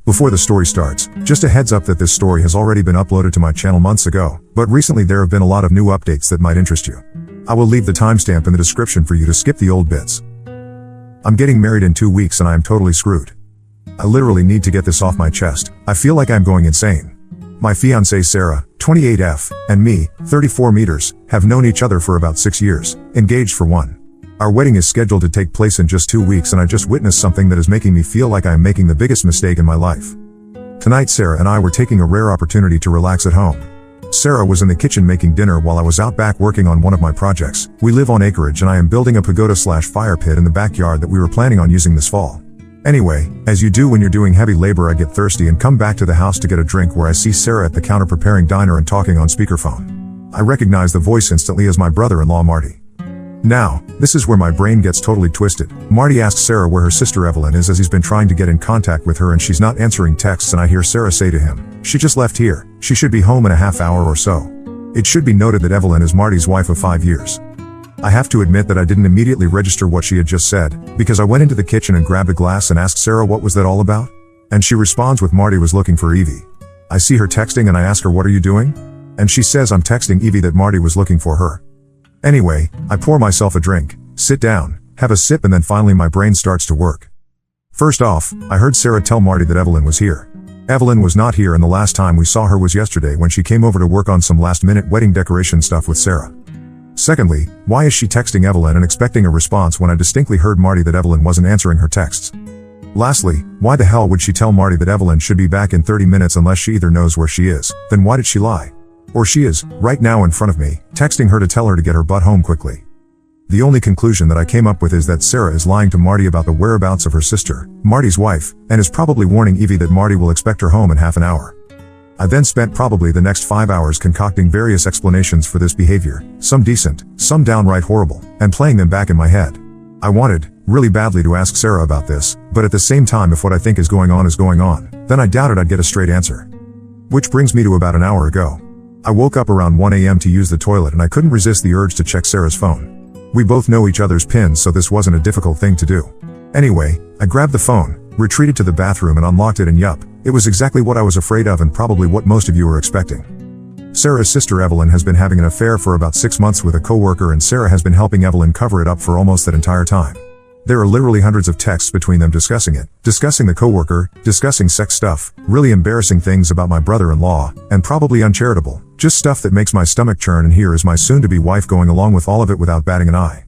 Before the story starts, just a heads up that this story has already been uploaded to my channel months ago, but recently there have been a lot of new updates that might interest you. I will leave the timestamp in the description for you to skip the old bits. I'm getting married in 2 weeks and I am totally screwed. I literally need to get this off my chest. I feel like I'm going insane. My fiancée Sarah, 28F, and me, 34 meters, have known each other for about 6 years, engaged for 1. Our wedding is scheduled to take place in just 2 weeks and I just witnessed something that is making me feel like I am making the biggest mistake in my life. Tonight Sarah and I were taking a rare opportunity to relax at home. Sarah was in the kitchen making dinner while I was out back working on one of my projects. We live on acreage and I am building a pagoda/fire pit in the backyard that we were planning on using this fall. Anyway, as you do when you're doing heavy labor, I get thirsty and come back to the house to get a drink where I see Sarah at the counter preparing dinner and talking on speakerphone. I recognize the voice instantly as my brother-in-law Marty. Now, this is where my brain gets totally twisted. Marty asks Sarah where her sister Evelyn is as he's been trying to get in contact with her and she's not answering texts, and I hear Sarah say to him, "She just left here. She should be home in a half hour or so." It should be noted that Evelyn is Marty's wife of 5 years. I have to admit that I didn't immediately register what she had just said, because I went into the kitchen and grabbed a glass and asked Sarah what was that all about? And she responds with Marty was looking for Evie. I see her texting and I ask her, "What are you doing?" And she says I'm texting Evie that Marty was looking for her. Anyway, I pour myself a drink, sit down, have a sip, and then finally my brain starts to work. First off, I heard Sarah tell Marty that Evelyn was here. Evelyn was not here and the last time we saw her was yesterday when she came over to work on some last-minute wedding decoration stuff with Sarah. Secondly, why is she texting Evelyn and expecting a response when I distinctly heard Marty that Evelyn wasn't answering her texts? Lastly, why the hell would she tell Marty that Evelyn should be back in 30 minutes unless she either knows where she is, then why did she lie? Or she is, right now in front of me, texting her to tell her to get her butt home quickly. The only conclusion that I came up with is that Sarah is lying to Marty about the whereabouts of her sister, Marty's wife, and is probably warning Evie that Marty will expect her home in half an hour. I then spent probably the next 5 hours concocting various explanations for this behavior, some decent, some downright horrible, and playing them back in my head. I wanted, really badly, to ask Sarah about this, but at the same time, if what I think is going on, then I doubted I'd get a straight answer. Which brings me to about an hour ago. I woke up around 1 a.m. to use the toilet and I couldn't resist the urge to check Sarah's phone. We both know each other's pins, so this wasn't a difficult thing to do. Anyway, I grabbed the phone, retreated to the bathroom and unlocked it, and yup, it was exactly what I was afraid of and probably what most of you are expecting. Sarah's sister Evelyn has been having an affair for about 6 months with a coworker, and Sarah has been helping Evelyn cover it up for almost that entire time. There are literally hundreds of texts between them discussing it, discussing the coworker, discussing sex stuff, really embarrassing things about my brother-in-law, and probably uncharitable, just stuff that makes my stomach churn, and here is my soon-to-be wife going along with all of it without batting an eye.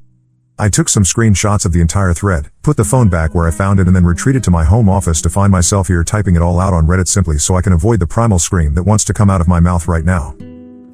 I took some screenshots of the entire thread, put the phone back where I found it, and then retreated to my home office to find myself here typing it all out on Reddit simply so I can avoid the primal scream that wants to come out of my mouth right now.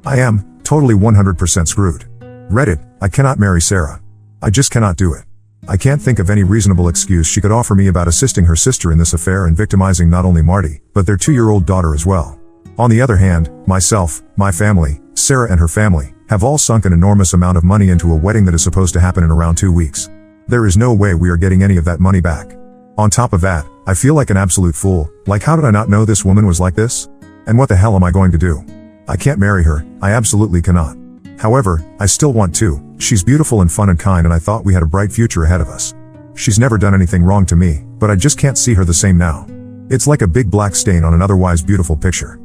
I am totally 100% screwed. Reddit, I cannot marry Sarah. I just cannot do it. I can't think of any reasonable excuse she could offer me about assisting her sister in this affair and victimizing not only Marty, but their 2-year-old daughter as well. On the other hand, myself, my family, Sarah and her family, have all sunk an enormous amount of money into a wedding that is supposed to happen in around 2 weeks. There is no way we are getting any of that money back. On top of that, I feel like an absolute fool. Like, how did I not know this woman was like this? And what the hell am I going to do? I can't marry her, I absolutely cannot. However, I still want to. She's beautiful and fun and kind, and I thought we had a bright future ahead of us. She's never done anything wrong to me, but I just can't see her the same now. It's like a big black stain on an otherwise beautiful picture.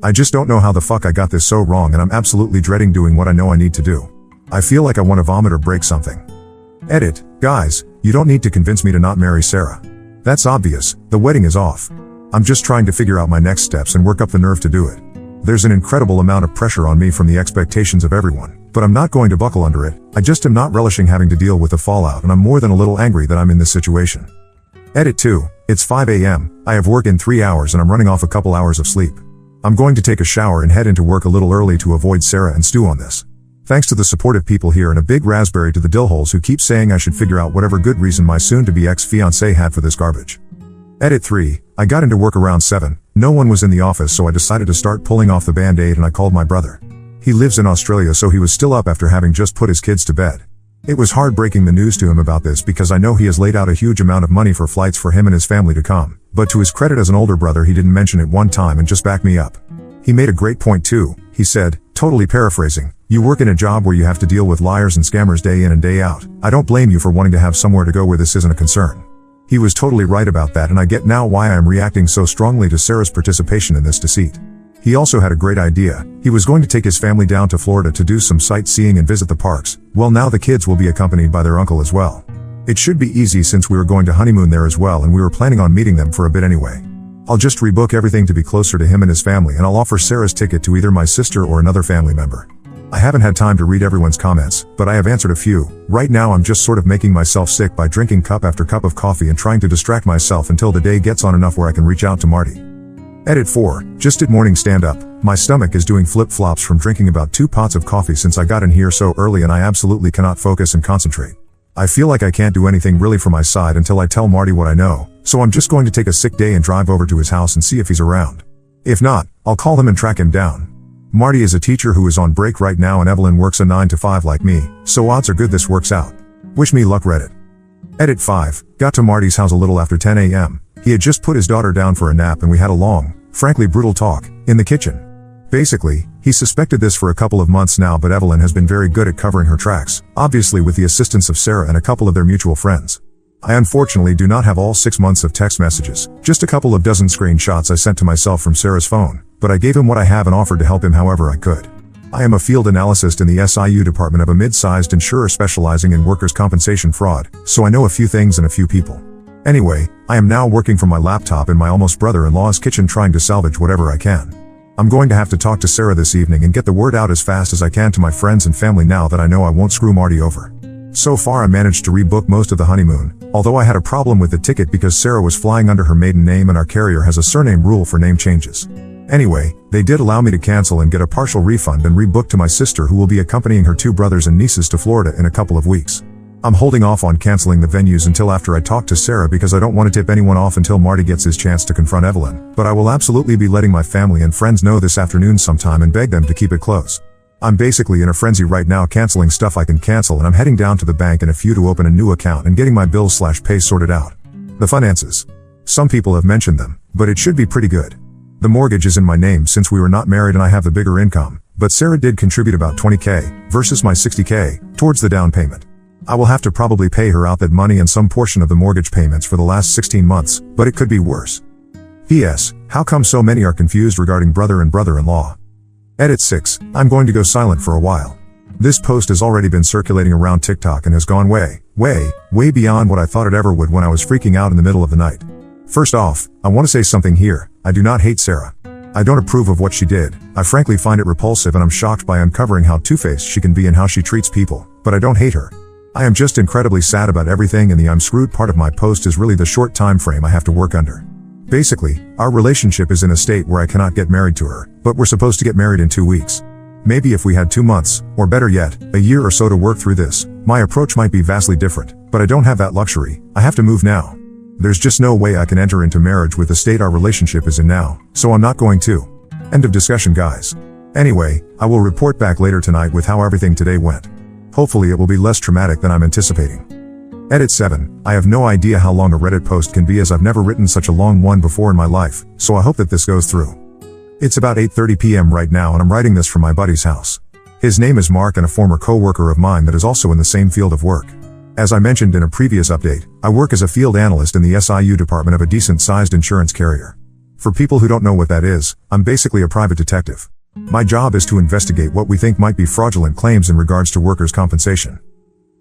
I just don't know how the fuck I got this so wrong, and I'm absolutely dreading doing what I know I need to do. I feel like I want to vomit or break something. Edit, guys, you don't need to convince me to not marry Sarah. That's obvious, the wedding is off. I'm just trying to figure out my next steps and work up the nerve to do it. There's an incredible amount of pressure on me from the expectations of everyone, but I'm not going to buckle under it. I just am not relishing having to deal with the fallout, and I'm more than a little angry that I'm in this situation. Edit 2, it's 5 a.m, I have work in 3 hours and I'm running off a couple hours of sleep. I'm going to take a shower and head into work a little early to avoid Sarah and stew on this. Thanks to the supportive people here, and a big raspberry to the dillholes who keep saying I should figure out whatever good reason my soon-to-be ex-fiancé had for this garbage. Edit 3, I got into work around 7, no one was in the office, so I decided to start pulling off the band-aid and I called my brother. He lives in Australia, so he was still up after having just put his kids to bed. It was hard breaking the news to him about this because I know he has laid out a huge amount of money for flights for him and his family to come, but to his credit as an older brother, he didn't mention it one time and just backed me up. He made a great point too. He said, totally paraphrasing, "You work in a job where you have to deal with liars and scammers day in and day out. I don't blame you for wanting to have somewhere to go where this isn't a concern." He was totally right about that, and I get now why I am reacting so strongly to Sarah's participation in this deceit. He also had a great idea. He was going to take his family down to Florida to do some sightseeing and visit the parks. Well, now the kids will be accompanied by their uncle as well. It should be easy since we were going to honeymoon there as well, and we were planning on meeting them for a bit anyway. I'll just rebook everything to be closer to him and his family, and I'll offer Sarah's ticket to either my sister or another family member. I haven't had time to read everyone's comments, but I have answered a few. Right now I'm just sort of making myself sick by drinking cup after cup of coffee and trying to distract myself until the day gets on enough where I can reach out to Marty. Edit 4. Just did morning stand up. My stomach is doing flip-flops from drinking about 2 pots of coffee since I got in here so early, and I absolutely cannot focus and concentrate. I feel like I can't do anything really for my side until I tell Marty what I know, so I'm just going to take a sick day and drive over to his house and see if he's around. If not, I'll call him and track him down. Marty is a teacher who is on break right now, and Evelyn works a 9 to 5 like me, so odds are good this works out. Wish me luck, Reddit. Edit 5. Got to Marty's house a little after 10 a.m. He had just put his daughter down for a nap, and we had a long, frankly brutal talk in the kitchen. Basically, he suspected this for a couple of months now, but Evelyn has been very good at covering her tracks, obviously with the assistance of Sarah and a couple of their mutual friends. I unfortunately do not have all 6 months of text messages, just a couple of dozen screenshots I sent to myself from Sarah's phone, but I gave him what I have and offered to help him however I could. I am a field analyst in the SIU department of a mid-sized insurer specializing in workers' compensation fraud, so I know a few things and a few people. Anyway, I am now working from my laptop in my almost brother-in-law's kitchen trying to salvage whatever I can. I'm going to have to talk to Sarah this evening and get the word out as fast as I can to my friends and family now that I know I won't screw Marty over. So far I managed to rebook most of the honeymoon, although I had a problem with the ticket because Sarah was flying under her maiden name and our carrier has a surname rule for name changes. Anyway, they did allow me to cancel and get a partial refund and rebook to my sister, who will be accompanying her 2 brothers and nieces to Florida in a couple of weeks. I'm holding off on canceling the venues until after I talk to Sarah because I don't want to tip anyone off until Marty gets his chance to confront Evelyn, but I will absolutely be letting my family and friends know this afternoon sometime and beg them to keep it close. I'm basically in a frenzy right now canceling stuff I can cancel, and I'm heading down to the bank in a few to open a new account and getting my bills/pay sorted out. The finances. Some people have mentioned them, but it should be pretty good. The mortgage is in my name since we were not married and I have the bigger income, but Sarah did contribute about $20,000 versus my $60,000 towards the down payment. I will have to probably pay her out that money and some portion of the mortgage payments for the last 16 months, but it could be worse. P.S. How come so many are confused regarding brother and brother-in-law? Edit 6. I'm going to go silent for a while. This post has already been circulating around TikTok and has gone way beyond what I thought it ever would when I was freaking out in the middle of the night. First off, I want to say something here. I do not hate Sarah. I don't approve of what she did. I frankly find it repulsive, and I'm shocked by uncovering how two-faced she can be and how she treats people, but I don't hate her. I am just incredibly sad about everything, and the I'm screwed part of my post is really the short time frame I have to work under. Basically, our relationship is in a state where I cannot get married to her, but we're supposed to get married in 2 weeks. Maybe if we had 2 months, or better yet, a year or so to work through this, my approach might be vastly different, but I don't have that luxury. I have to move now. There's just no way I can enter into marriage with the state our relationship is in now, so I'm not going to. End of discussion, guys. Anyway, I will report back later tonight with how everything today went. Hopefully it will be less traumatic than I'm anticipating. Edit 7. I have no idea how long a Reddit post can be, as I've never written such a long one before in my life, so I hope that this goes through. It's about 8:30 p.m. right now, and I'm writing this from my buddy's house. His name is Mark, and a former co-worker of mine that is also in the same field of work. As I mentioned in a previous update, I work as a field analyst in the SIU department of a decent-sized insurance carrier. For people who don't know what that is, I'm basically a private detective. My job is to investigate what we think might be fraudulent claims in regards to workers' compensation.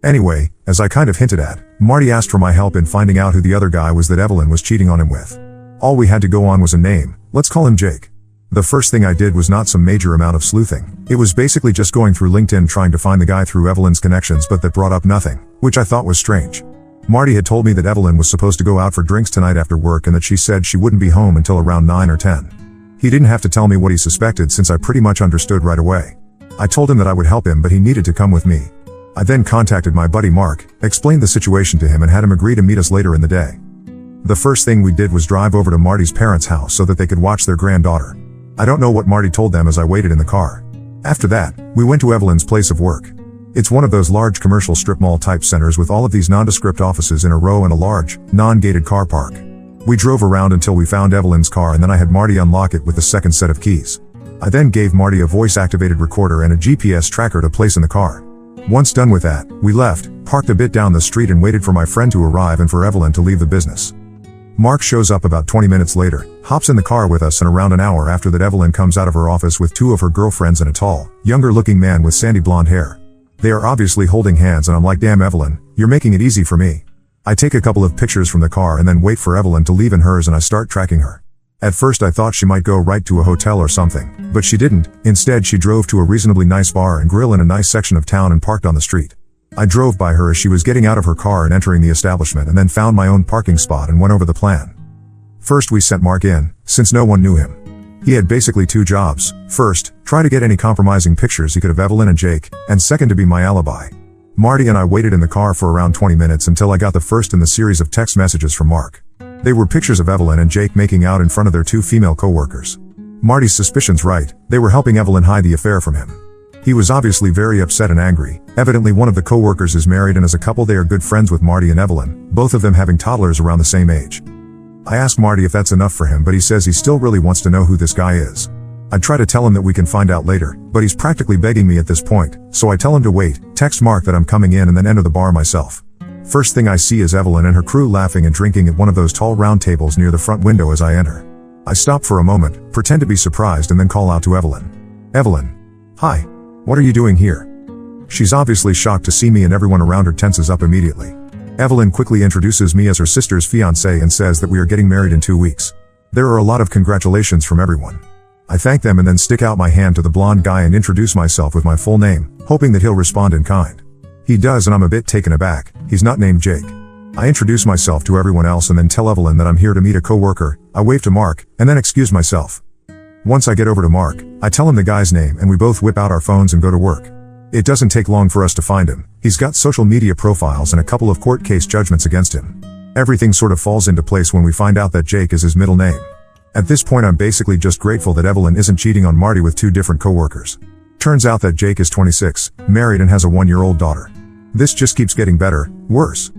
Anyway, as I kind of hinted at, Marty asked for my help in finding out who the other guy was that Evelyn was cheating on him with. All we had to go on was a name. Let's call him Jake. The first thing I did was not some major amount of sleuthing. It was basically just going through LinkedIn trying to find the guy through Evelyn's connections, but that brought up nothing, which I thought was strange. Marty had told me that Evelyn was supposed to go out for drinks tonight after work and that she said she wouldn't be home until around 9 or 10. He didn't have to tell me what he suspected since I pretty much understood right away. I told him that I would help him, but he needed to come with me. I then contacted my buddy Mark, explained the situation to him, and had him agree to meet us later in the day. The first thing we did was drive over to Marty's parents' house so that they could watch their granddaughter. I don't know what Marty told them as I waited in the car. After that, we went to Evelyn's place of work. It's one of those large commercial strip mall type centers with all of these nondescript offices in a row and a large, non-gated car park. We drove around until we found Evelyn's car, and then I had Marty unlock it with the second set of keys. I then gave Marty a voice-activated recorder and a GPS tracker to place in the car. Once done with that, we left, parked a bit down the street and waited for my friend to arrive and for Evelyn to leave the business. Mark shows up about 20 minutes later, hops in the car with us, and around an hour after that Evelyn comes out of her office with two of her girlfriends and a tall, younger looking man with sandy blonde hair. They are obviously holding hands and I'm like, damn Evelyn, you're making it easy for me. I take a couple of pictures from the car and then wait for Evelyn to leave in hers and I start tracking her. At first I thought she might go right to a hotel or something, but she didn't. Instead she drove to a reasonably nice bar and grill in a nice section of town and parked on the street. I drove by her as she was getting out of her car and entering the establishment and then found my own parking spot and went over the plan. First we sent Mark in, since no one knew him. He had basically two jobs. First, try to get any compromising pictures he could of Evelyn and Jake, and second to be my alibi. Marty and I waited in the car for around 20 minutes until I got the first in the series of text messages from Mark. They were pictures of Evelyn and Jake making out in front of their two female co-workers. Marty's suspicions right, they were helping Evelyn hide the affair from him. He was obviously very upset and angry. Evidently one of the co-workers is married and as a couple they are good friends with Marty and Evelyn, both of them having toddlers around the same age. I ask Marty if that's enough for him, but he says he still really wants to know who this guy is. I try to tell him that we can find out later, but he's practically begging me at this point, so I tell him to wait, text Mark that I'm coming in and then enter the bar myself. First thing I see is Evelyn and her crew laughing and drinking at one of those tall round tables near the front window as I enter. I stop for a moment, pretend to be surprised and then call out to Evelyn. Evelyn. Hi. What are you doing here? She's obviously shocked to see me and everyone around her tenses up immediately. Evelyn quickly introduces me as her sister's fiancé and says that we are getting married in 2 weeks. There are a lot of congratulations from everyone. I thank them and then stick out my hand to the blonde guy and introduce myself with my full name, hoping that he'll respond in kind. He does and I'm a bit taken aback. He's not named Jake. I introduce myself to everyone else and then tell Evelyn that I'm here to meet a co-worker. I wave to Mark, and then excuse myself. Once I get over to Mark, I tell him the guy's name and we both whip out our phones and go to work. It doesn't take long for us to find him. He's got social media profiles and a couple of court case judgments against him. Everything sort of falls into place when we find out that Jake is his middle name. At this point I'm basically just grateful that Evelyn isn't cheating on Marty with two different co-workers. Turns out that Jake is 26, married and has a 1-year-old daughter. This just keeps getting better, worse.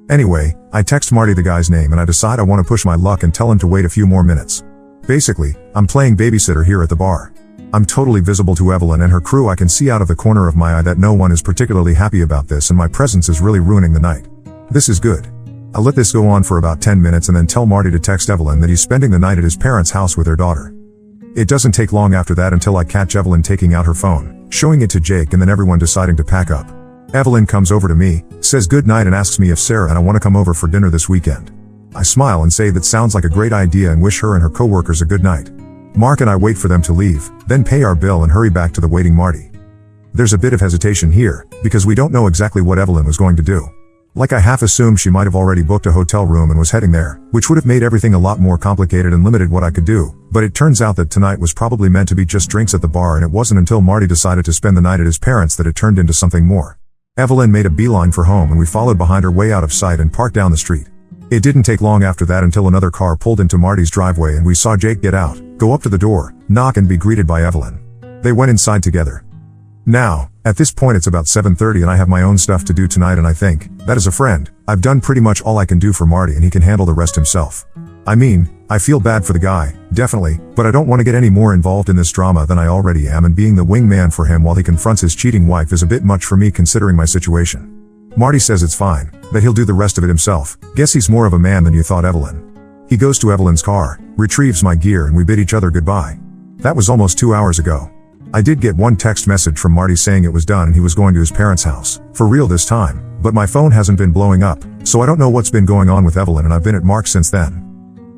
Anyway, I text Marty the guy's name and I decide I want to push my luck and tell him to wait a few more minutes. Basically, I'm playing babysitter here at the bar. I'm totally visible to Evelyn and her crew. I can see out of the corner of my eye that no one is particularly happy about this and my presence is really ruining the night. This is good. I let this go on for about 10 minutes and then tell Marty to text Evelyn that he's spending the night at his parents' house with their daughter. It doesn't take long after that until I catch Evelyn taking out her phone, showing it to Jake and then everyone deciding to pack up. Evelyn comes over to me, says good night and asks me if Sarah and I want to come over for dinner this weekend. I smile and say that sounds like a great idea and wish her and her co-workers a good night. Mark and I wait for them to leave, then pay our bill and hurry back to the waiting Marty. There's a bit of hesitation here, because we don't know exactly what Evelyn was going to do. Like I half assumed she might have already booked a hotel room and was heading there, which would have made everything a lot more complicated and limited what I could do, but it turns out that tonight was probably meant to be just drinks at the bar and it wasn't until Marty decided to spend the night at his parents' that it turned into something more. Evelyn made a beeline for home and we followed behind her way out of sight and parked down the street. It didn't take long after that until another car pulled into Marty's driveway and we saw Jake get out, go up to the door, knock and be greeted by Evelyn. They went inside together. Now, at this point it's about 7:30 and I have my own stuff to do tonight and I think, that as a friend, I've done pretty much all I can do for Marty and he can handle the rest himself. I mean, I feel bad for the guy, definitely, but I don't want to get any more involved in this drama than I already am and being the wingman for him while he confronts his cheating wife is a bit much for me considering my situation. Marty says it's fine, that he'll do the rest of it himself. Guess he's more of a man than you thought, Evelyn. He goes to Evelyn's car, retrieves my gear and we bid each other goodbye. That was almost 2 hours ago. I did get one text message from Marty saying it was done and he was going to his parents' house, for real this time, but my phone hasn't been blowing up, so I don't know what's been going on with Evelyn and I've been at Mark since then.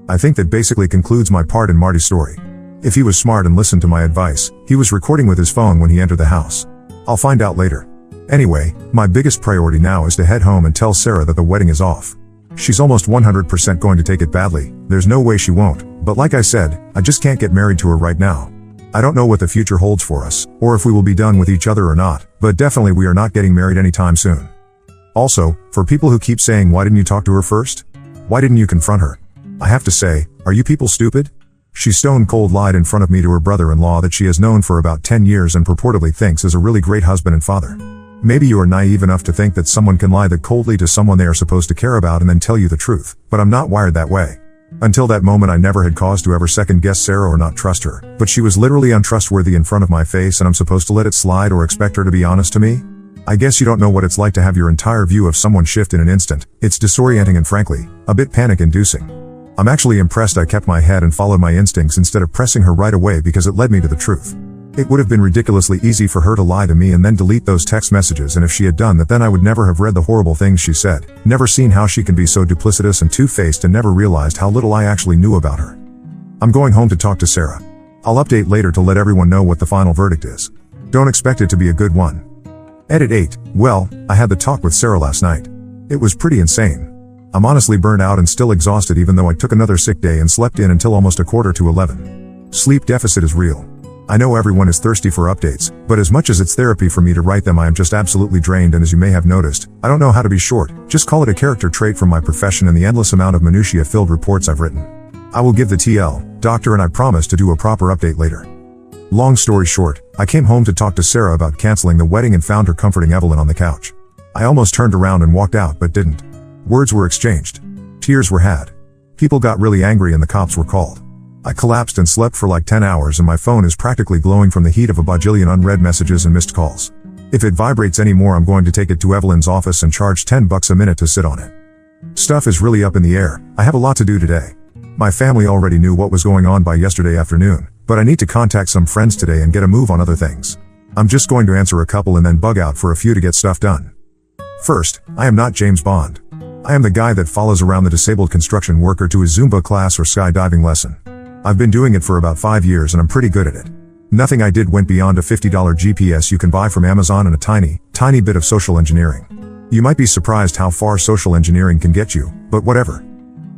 I think that basically concludes my part in Marty's story. If he was smart and listened to my advice, he was recording with his phone when he entered the house. I'll find out later. Anyway, my biggest priority now is to head home and tell Sarah that the wedding is off. She's almost 100% going to take it badly, there's no way she won't, but like I said, I just can't get married to her right now. I don't know what the future holds for us, or if we will be done with each other or not, but definitely we are not getting married anytime soon. Also, for people who keep saying why didn't you talk to her first? Why didn't you confront her? I have to say, are you people stupid? She stone cold lied in front of me to her brother-in-law that she has known for about 10 years and purportedly thinks is a really great husband and father. Maybe you are naive enough to think that someone can lie that coldly to someone they are supposed to care about and then tell you the truth, but I'm not wired that way. Until that moment I never had cause to ever second guess Sarah or not trust her, but she was literally untrustworthy in front of my face and I'm supposed to let it slide or expect her to be honest to me? I guess you don't know what it's like to have your entire view of someone shift in an instant. It's disorienting and frankly, a bit panic-inducing. I'm actually impressed I kept my head and followed my instincts instead of pressing her right away because it led me to the truth. It would have been ridiculously easy for her to lie to me and then delete those text messages, and if she had done that, then I would never have read the horrible things she said, never seen how she can be so duplicitous and two-faced, and never realized how little I actually knew about her. I'm going home to talk to Sarah. I'll update later to let everyone know what the final verdict is. Don't expect it to be a good one. Edit 8. Well, I had the talk with Sarah last night. It was pretty insane. I'm honestly burned out and still exhausted, even though I took another sick day and slept in until almost 11:15. Sleep deficit is real. I know everyone is thirsty for updates, but as much as it's therapy for me to write them, I am just absolutely drained, and as you may have noticed, I don't know how to be short. Just call it a character trait from my profession and the endless amount of minutiae-filled reports I've written. I will give the TL, doctor, and I promise to do a proper update later. Long story short, I came home to talk to Sarah about canceling the wedding and found her comforting Evelyn on the couch. I almost turned around and walked out but didn't. Words were exchanged. Tears were had. People got really angry and the cops were called. I collapsed and slept for like 10 hours, and my phone is practically glowing from the heat of a bajillion unread messages and missed calls. If it vibrates anymore, I'm going to take it to Evelyn's office and charge $10 a minute to sit on it. Stuff is really up in the air. I have a lot to do today. My family already knew what was going on by yesterday afternoon, but I need to contact some friends today and get a move on other things. I'm just going to answer a couple and then bug out for a few to get stuff done. First, I am not James Bond. I am the guy that follows around the disabled construction worker to his Zumba class or skydiving lesson. I've been doing it for about 5 years and I'm pretty good at it. Nothing I did went beyond a $50 GPS you can buy from Amazon and a tiny bit of social engineering. You might be surprised how far social engineering can get you, but whatever.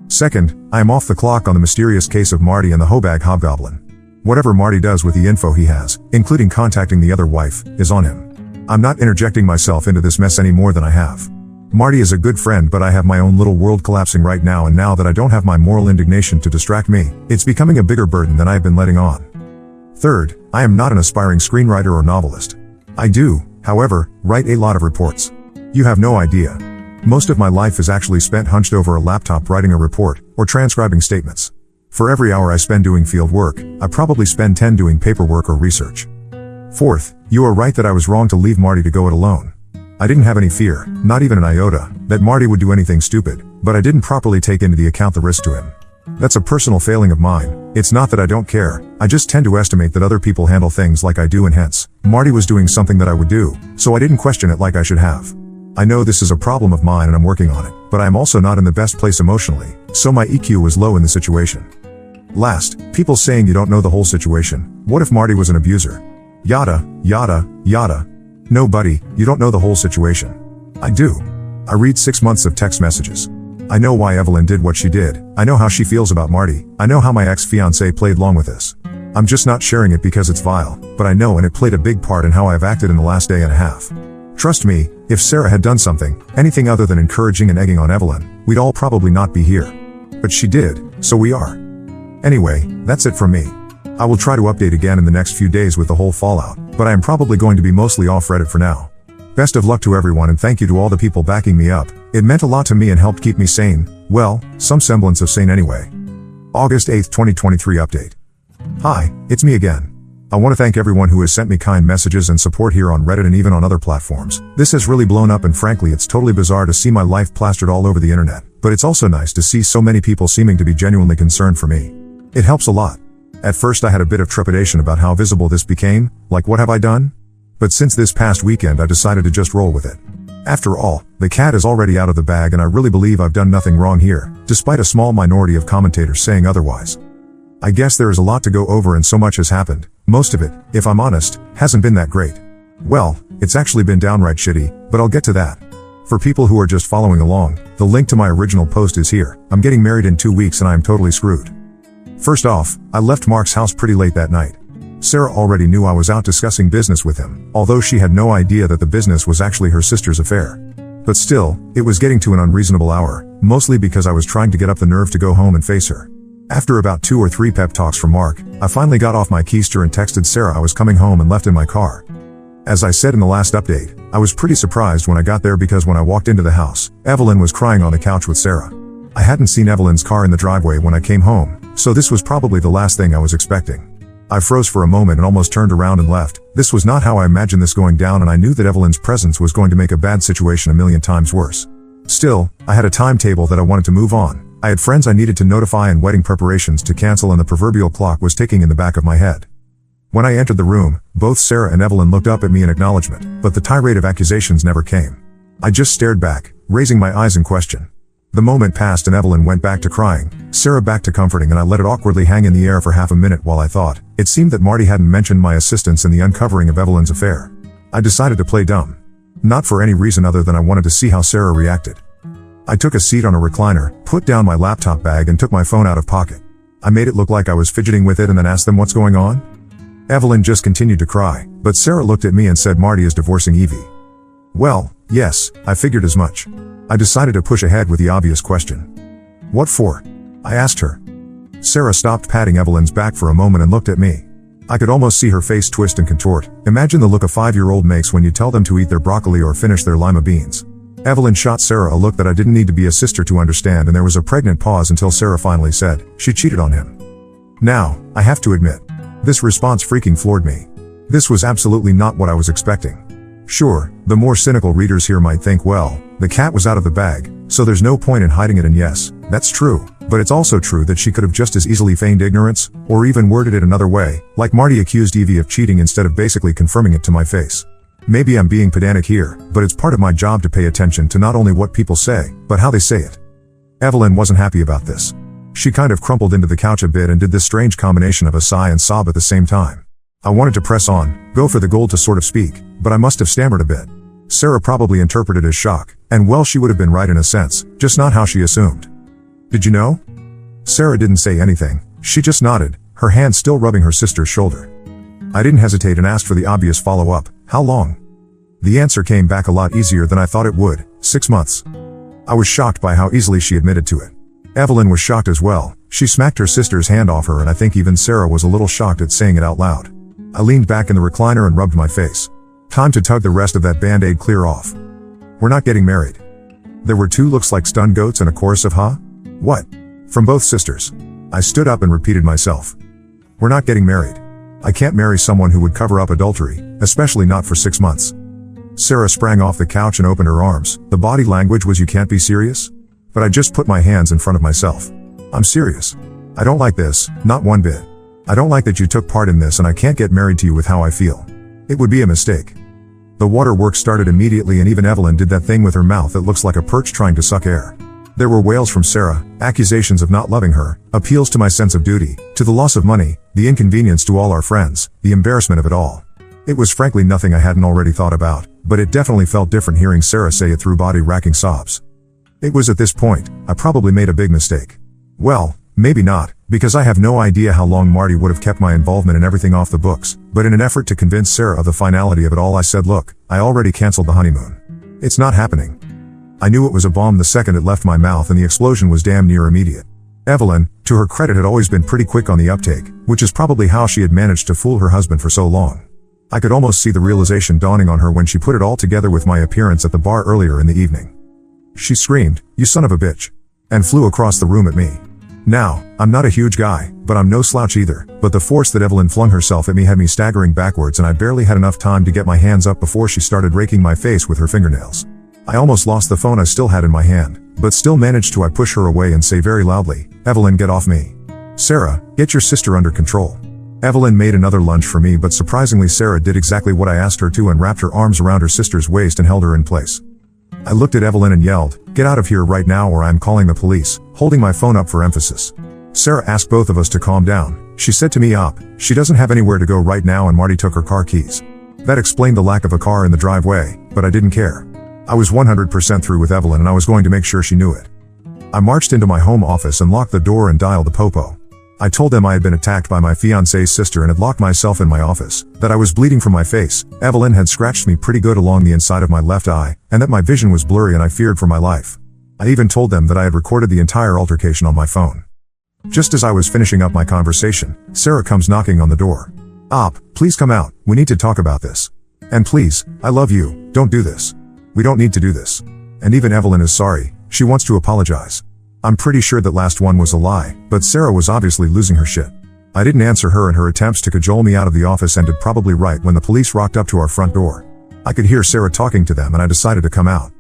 Second, I am off the clock on the mysterious case of Marty and the Hobag Hobgoblin. Whatever Marty does with the info he has, including contacting the other wife, is on him. I'm not interjecting myself into this mess any more than I have. Marty is a good friend, but I have my own little world collapsing right now, and now that I don't have my moral indignation to distract me, it's becoming a bigger burden than I have been letting on. Third, I am not an aspiring screenwriter or novelist. I do, however, write a lot of reports. You have no idea. Most of my life is actually spent hunched over a laptop writing a report, or transcribing statements. For every hour I spend doing field work, I probably spend 10 doing paperwork or research. Fourth, you are right that I was wrong to leave Marty to go it alone. I didn't have any fear, not even an iota, that Marty would do anything stupid, but I didn't properly take into the account the risk to him. That's a personal failing of mine. It's not that I don't care, I just tend to estimate that other people handle things like I do, and hence, Marty was doing something that I would do, so I didn't question it like I should have. I know this is a problem of mine and I'm working on it, but I am also not in the best place emotionally, so my EQ was low in the situation. Last, people saying you don't know the whole situation. What if Marty was an abuser? Yada, yada, yada. No, buddy, you don't know the whole situation. I do. I read 6 months of text messages. I know why Evelyn did what she did. I know how she feels about Marty. I know how my ex-fiancé played along with this. I'm just not sharing it because it's vile, but I know, and it played a big part in how I have acted in the last day and a half. Trust me, if Sarah had done something, anything other than encouraging and egging on Evelyn, we'd all probably not be here. But she did, so we are. Anyway, that's it from me. I will try to update again in the next few days with the whole fallout, but I am probably going to be mostly off Reddit for now. Best of luck to everyone, and thank you to all the people backing me up. It meant a lot to me and helped keep me sane. Well, some semblance of sane anyway. August 8th, 2023 update. Hi, it's me again. I want to thank everyone who has sent me kind messages and support here on Reddit and even on other platforms. This has really blown up, and frankly it's totally bizarre to see my life plastered all over the internet, but it's also nice to see so many people seeming to be genuinely concerned for me. It helps a lot. At first I had a bit of trepidation about how visible this became, like what have I done? But since this past weekend I decided to just roll with it. After all, the cat is already out of the bag and I really believe I've done nothing wrong here, despite a small minority of commentators saying otherwise. I guess there is a lot to go over and so much has happened. Most of it, if I'm honest, hasn't been that great. Well, it's actually been downright shitty, but I'll get to that. For people who are just following along, the link to my original post is here. I'm getting married in 2 weeks and I am totally screwed. First off, I left Mark's house pretty late that night. Sarah already knew I was out discussing business with him, although she had no idea that the business was actually her sister's affair. But still, it was getting to an unreasonable hour, mostly because I was trying to get up the nerve to go home and face her. After about 2 or 3 pep talks from Mark, I finally got off my keister and texted Sarah I was coming home and left in my car. As I said in the last update, I was pretty surprised when I got there because when I walked into the house, Evelyn was crying on the couch with Sarah. I hadn't seen Evelyn's car in the driveway when I came home, so this was probably the last thing I was expecting. I froze for a moment and almost turned around and left. This was not how I imagined this going down, and I knew that Evelyn's presence was going to make a bad situation a million times worse. Still, I had a timetable that I wanted to move on. I had friends I needed to notify and wedding preparations to cancel, and the proverbial clock was ticking in the back of my head. When I entered the room, both Sarah and Evelyn looked up at me in acknowledgement, but the tirade of accusations never came. I just stared back, raising my eyes in question. The moment passed and Evelyn went back to crying, Sarah back to comforting, and I let it awkwardly hang in the air for half a minute while I thought. It seemed that Marty hadn't mentioned my assistance in the uncovering of Evelyn's affair. I decided to play dumb. Not for any reason other than I wanted to see how Sarah reacted. I took a seat on a recliner, put down my laptop bag and took my phone out of pocket. I made it look like I was fidgeting with it and then asked them what's going on. Evelyn just continued to cry, but Sarah looked at me and said Marty is divorcing Evie. Well, yes, I figured as much. I decided to push ahead with the obvious question. What for? I asked her. Sarah stopped patting Evelyn's back for a moment and looked at me. I could almost see her face twist and contort. Imagine the look a 5-year-old makes when you tell them to eat their broccoli or finish their lima beans. Evelyn shot Sarah a look that I didn't need to be a sister to understand, and there was a pregnant pause until Sarah finally said, she cheated on him. Now, I have to admit, this response freaking floored me. This was absolutely not what I was expecting. Sure, the more cynical readers here might think, well, the cat was out of the bag, so there's no point in hiding it, and yes, that's true, but it's also true that she could have just as easily feigned ignorance, or even worded it another way, like Marty accused Evie of cheating instead of basically confirming it to my face. Maybe I'm being pedantic here, but it's part of my job to pay attention to not only what people say, but how they say it. Evelyn wasn't happy about this. She kind of crumpled into the couch a bit and did this strange combination of a sigh and sob at the same time. I wanted to press on, go for the gold to sort of speak, but I must have stammered a bit. Sarah probably interpreted as shock, and well, she would have been right in a sense, just not how she assumed. Did you know? Sarah didn't say anything, she just nodded, her hand still rubbing her sister's shoulder. I didn't hesitate and asked for the obvious follow-up, how long? The answer came back a lot easier than I thought it would, 6 months. I was shocked by how easily she admitted to it. Evelyn was shocked as well. She smacked her sister's hand off her, and I think even Sarah was a little shocked at saying it out loud. I leaned back in the recliner and rubbed my face. Time to tug the rest of that band-aid clear off. We're not getting married. There were 2 looks like stunned goats and a chorus of huh? What? From both sisters. I stood up and repeated myself. We're not getting married. I can't marry someone who would cover up adultery, especially not for 6 months. Sarah sprang off the couch and opened her arms. The body language was, you can't be serious? But I just put my hands in front of myself. I'm serious. I don't like this, not one bit. I don't like that you took part in this, and I can't get married to you with how I feel. It would be a mistake. The waterworks started immediately, and even Evelyn did that thing with her mouth that looks like a perch trying to suck air. There were wails from Sarah, accusations of not loving her, appeals to my sense of duty, to the loss of money, the inconvenience to all our friends, the embarrassment of it all. It was frankly nothing I hadn't already thought about, but it definitely felt different hearing Sarah say it through body-racking sobs. It was at this point, I probably made a big mistake. Well, maybe not, because I have no idea how long Marty would have kept my involvement in everything off the books, but in an effort to convince Sarah of the finality of it all, I said, look, I already canceled the honeymoon. It's not happening. I knew it was a bomb the second it left my mouth, and the explosion was damn near immediate. Evelyn, to her credit, had always been pretty quick on the uptake, which is probably how she had managed to fool her husband for so long. I could almost see the realization dawning on her when she put it all together with my appearance at the bar earlier in the evening. She screamed, "You son of a bitch," and flew across the room at me. Now, I'm not a huge guy, but I'm no slouch either, but the force that Evelyn flung herself at me had me staggering backwards, and I barely had enough time to get my hands up before she started raking my face with her fingernails. I almost lost the phone I still had in my hand, but still managed to push her away and say very loudly, "Evelyn, get off me. Sarah, get your sister under control." Evelyn made another lunge for me, but surprisingly Sarah did exactly what I asked her to and wrapped her arms around her sister's waist and held her in place. I looked at Evelyn and yelled, "Get out of here right now or I'm calling the police," holding my phone up for emphasis. Sarah asked both of us to calm down. She said to me, she doesn't have anywhere to go right now and Marty took her car keys. That explained the lack of a car in the driveway, but I didn't care. I was 100% through with Evelyn and I was going to make sure she knew it. I marched into my home office and locked the door and dialed the popo. I told them I had been attacked by my fiancé's sister and had locked myself in my office, that I was bleeding from my face, Evelyn had scratched me pretty good along the inside of my left eye, and that my vision was blurry and I feared for my life. I even told them that I had recorded the entire altercation on my phone. Just as I was finishing up my conversation, Sarah comes knocking on the door. Please come out, we need to talk about this. And please, I love you, don't do this. We don't need to do this. And even Evelyn is sorry, she wants to apologize. I'm pretty sure that last one was a lie, but Sarah was obviously losing her shit. I didn't answer her, and her attempts to cajole me out of the office ended probably right when the police rocked up to our front door. I could hear Sarah talking to them, and I decided to come out.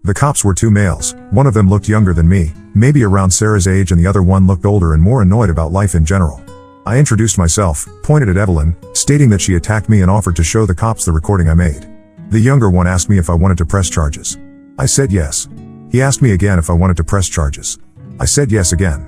The cops were two males. One of them looked younger than me, maybe around Sarah's age, and the other one looked older and more annoyed about life in general. I introduced myself, pointed at Evelyn, stating that she attacked me, and offered to show the cops the recording I made. The younger one asked me if I wanted to press charges. I said yes. He asked me again if I wanted to press charges. I said yes again.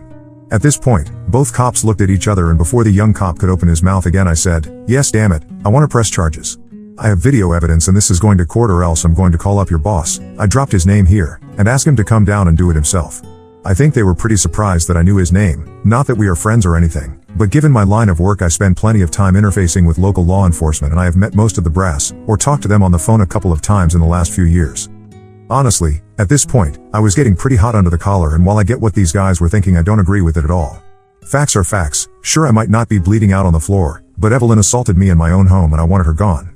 At this point, both cops looked at each other, and before the young cop could open his mouth again, I said, "Yes, damn it, I want to press charges. I have video evidence, and this is going to court, or else I'm going to call up your boss." I dropped his name here, and asked him to come down and do it himself. I think they were pretty surprised that I knew his name, not that we are friends or anything, but given my line of work I spend plenty of time interfacing with local law enforcement, and I have met most of the brass, or talked to them on the phone a couple of times in the last few years. Honestly, at this point, I was getting pretty hot under the collar, and while I get what these guys were thinking, I don't agree with it at all. Facts are facts. Sure, I might not be bleeding out on the floor, but Evelyn assaulted me in my own home, and I wanted her gone.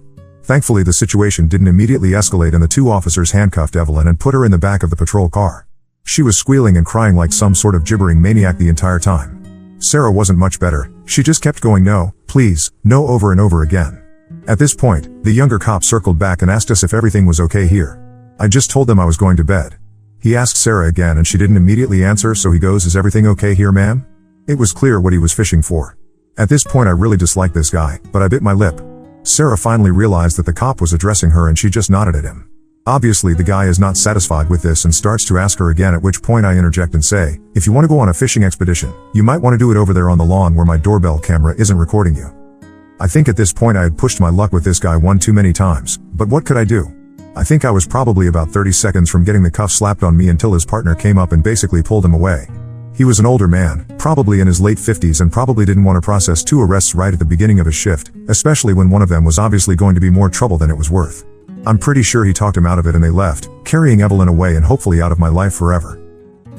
Thankfully, the situation didn't immediately escalate, and the two officers handcuffed Evelyn and put her in the back of the patrol car. She was squealing and crying like some sort of gibbering maniac the entire time. Sarah wasn't much better. She just kept going, "No, please, no," over and over again. At this point, the younger cop circled back and asked us if everything was okay here. I just told them I was going to bed. He asked Sarah again, and she didn't immediately answer, so he goes, "Is everything okay here, ma'am?" It was clear what he was fishing for. At this point, I really disliked this guy, but I bit my lip. Sarah finally realized that the cop was addressing her, and she just nodded at him. Obviously, the guy is not satisfied with this and starts to ask her again, at which point I interject and say, "If you want to go on a fishing expedition, you might want to do it over there on the lawn where my doorbell camera isn't recording you." I think at this point I had pushed my luck with this guy one too many times, but what could I do? I think I was probably about 30 seconds from getting the cuffs slapped on me until his partner came up and basically pulled him away. He was an older man, probably in his late 50s, and probably didn't want to process two arrests right at the beginning of his shift, especially when one of them was obviously going to be more trouble than it was worth. I'm pretty sure he talked him out of it, and they left, carrying Evelyn away and hopefully out of my life forever.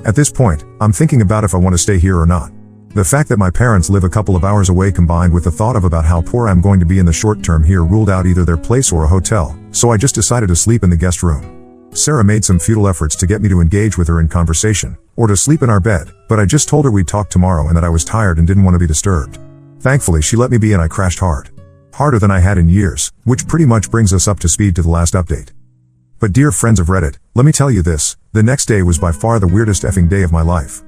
At this point, I'm thinking about if I want to stay here or not. The fact that my parents live a couple of hours away, combined with the thought of about how poor I'm going to be in the short term here, ruled out either their place or a hotel, so I just decided to sleep in the guest room. Sarah made some futile efforts to get me to engage with her in conversation, or to sleep in our bed, but I just told her we'd talk tomorrow and that I was tired and didn't want to be disturbed. Thankfully, she let me be, and I crashed hard. Harder than I had in years, which pretty much brings us up to speed to the last update. But dear friends of Reddit, let me tell you this, the next day was by far the weirdest effing day of my life.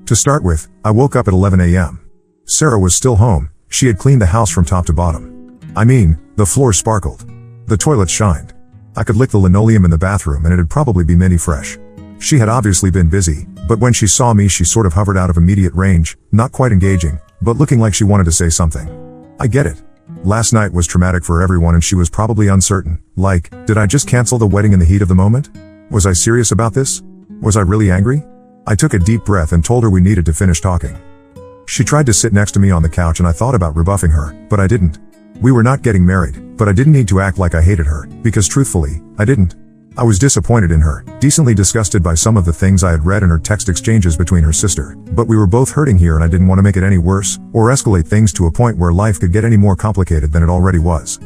To start with, I woke up at 11 a.m. Sarah was still home. She had cleaned the house from top to bottom. I mean, the floor sparkled. The toilets shined. I could lick the linoleum in the bathroom and it'd probably be minty fresh. She had obviously been busy, but when she saw me she sort of hovered out of immediate range, not quite engaging, but looking like she wanted to say something. I get it. Last night was traumatic for everyone, and she was probably uncertain, like, did I just cancel the wedding in the heat of the moment? Was I serious about this? Was I really angry? I took a deep breath and told her we needed to finish talking. She tried to sit next to me on the couch, and I thought about rebuffing her, but I didn't. We were not getting married, but I didn't need to act like I hated her, because truthfully, I didn't. I was disappointed in her, decently disgusted by some of the things I had read in her text exchanges between her sister, but we were both hurting here and I didn't want to make it any worse, or escalate things to a point where life could get any more complicated than it already was.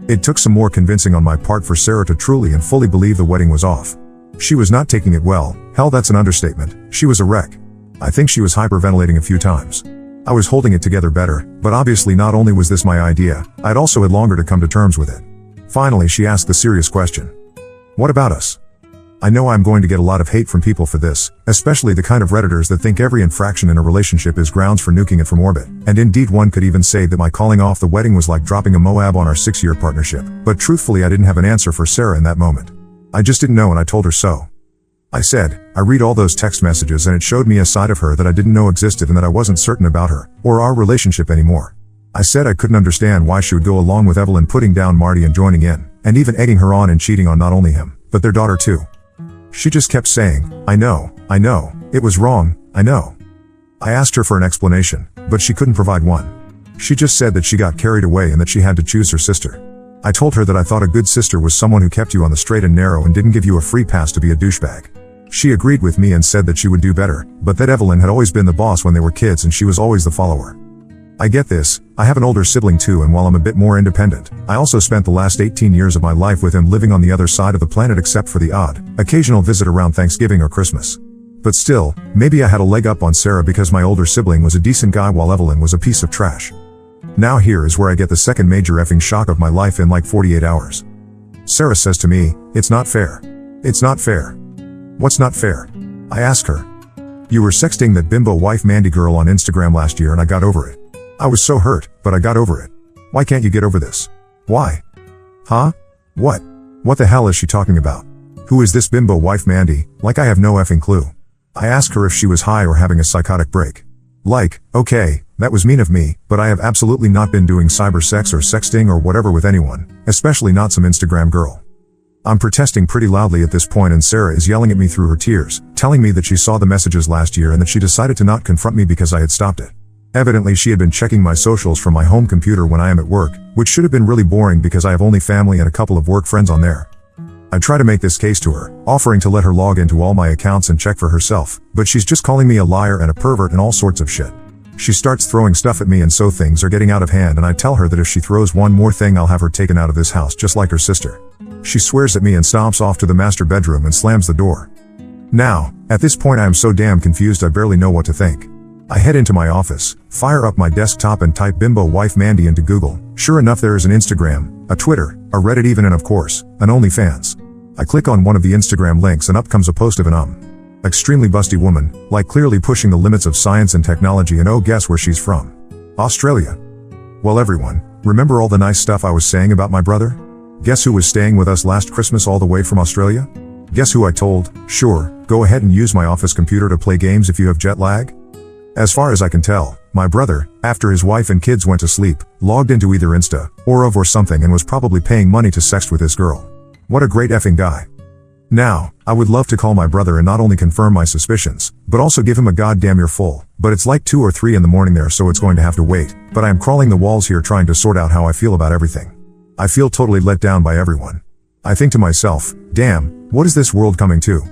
It took some more convincing on my part for Sarah to truly and fully believe the wedding was off. She was not taking it well. Hell, that's an understatement. She was a wreck. I think she was hyperventilating a few times. I was holding it together better, but obviously not only was this my idea, I'd also had longer to come to terms with it. Finally, she asked the serious question. What about us? I know I'm going to get a lot of hate from people for this, especially the kind of Redditors that think every infraction in a relationship is grounds for nuking it from orbit. And indeed, one could even say that my calling off the wedding was like dropping a Moab on our 6-year partnership. But truthfully, I didn't have an answer for Sarah in that moment. I just didn't know, and I told her so. I said, I read all those text messages and it showed me a side of her that I didn't know existed and that I wasn't certain about her, or our relationship anymore. I said I couldn't understand why she would go along with Evelyn putting down Marty and joining in, and even egging her on and cheating on not only him, but their daughter too. She just kept saying, I know, it was wrong, I know. I asked her for an explanation, but she couldn't provide one. She just said that she got carried away and that she had to choose her sister. I told her that I thought a good sister was someone who kept you on the straight and narrow and didn't give you a free pass to be a douchebag. She agreed with me and said that she would do better, but that Evelyn had always been the boss when they were kids and she was always the follower. I get this. I have an older sibling too, and while I'm a bit more independent, I also spent the last 18 years of my life with him, living on the other side of the planet except for the odd, occasional visit around Thanksgiving or Christmas. But still, maybe I had a leg up on Sarah because my older sibling was a decent guy while Evelyn was a piece of trash. Now here is where I get the second major effing shock of my life in like 48 hours. Sarah says to me, "It's not fair. It's not fair." What's not fair? I ask her. "You were sexting that bimbo wife Mandy girl on Instagram last year and I got over it. I was so hurt, but I got over it. Why can't you get over this? Why?" Huh? What? What the hell is she talking about? Who is this bimbo wife Mandy? Like I have no effing clue. I ask her if she was high or having a psychotic break. Like, okay, that was mean of me, but I have absolutely not been doing cyber sex or sexting or whatever with anyone, especially not some Instagram girl. I'm protesting pretty loudly at this point and Sarah is yelling at me through her tears, telling me that she saw the messages last year and that she decided to not confront me because I had stopped it. Evidently she had been checking my socials from my home computer when I am at work, which should have been really boring because I have only family and a couple of work friends on there. I try to make this case to her, offering to let her log into all my accounts and check for herself, but she's just calling me a liar and a pervert and all sorts of shit. She starts throwing stuff at me and so things are getting out of hand and I tell her that if she throws one more thing I'll have her taken out of this house just like her sister. She swears at me and stomps off to the master bedroom and slams the door. Now, at this point I am so damn confused I barely know what to think. I head into my office, fire up my desktop and type bimbo wife Mandy into Google. Sure enough there is an Instagram, a Twitter, a Reddit even and of course, an OnlyFans. I click on one of the Instagram links and up comes a post of an extremely busty woman, like clearly pushing the limits of science and technology and oh guess where she's from? Australia. Well everyone, remember all the nice stuff I was saying about my brother? Guess who was staying with us last Christmas all the way from Australia? Guess who I told, sure, go ahead and use my office computer to play games if you have jet lag? As far as I can tell, my brother, after his wife and kids went to sleep, logged into either Insta, or something and was probably paying money to sext with this girl. What a great effing guy. Now, I would love to call my brother and not only confirm my suspicions, but also give him a goddamn earful, but it's like 2 or 3 in the morning there so it's going to have to wait, but I am crawling the walls here trying to sort out how I feel about everything. I feel totally let down by everyone. I think to myself, damn, what is this world coming to?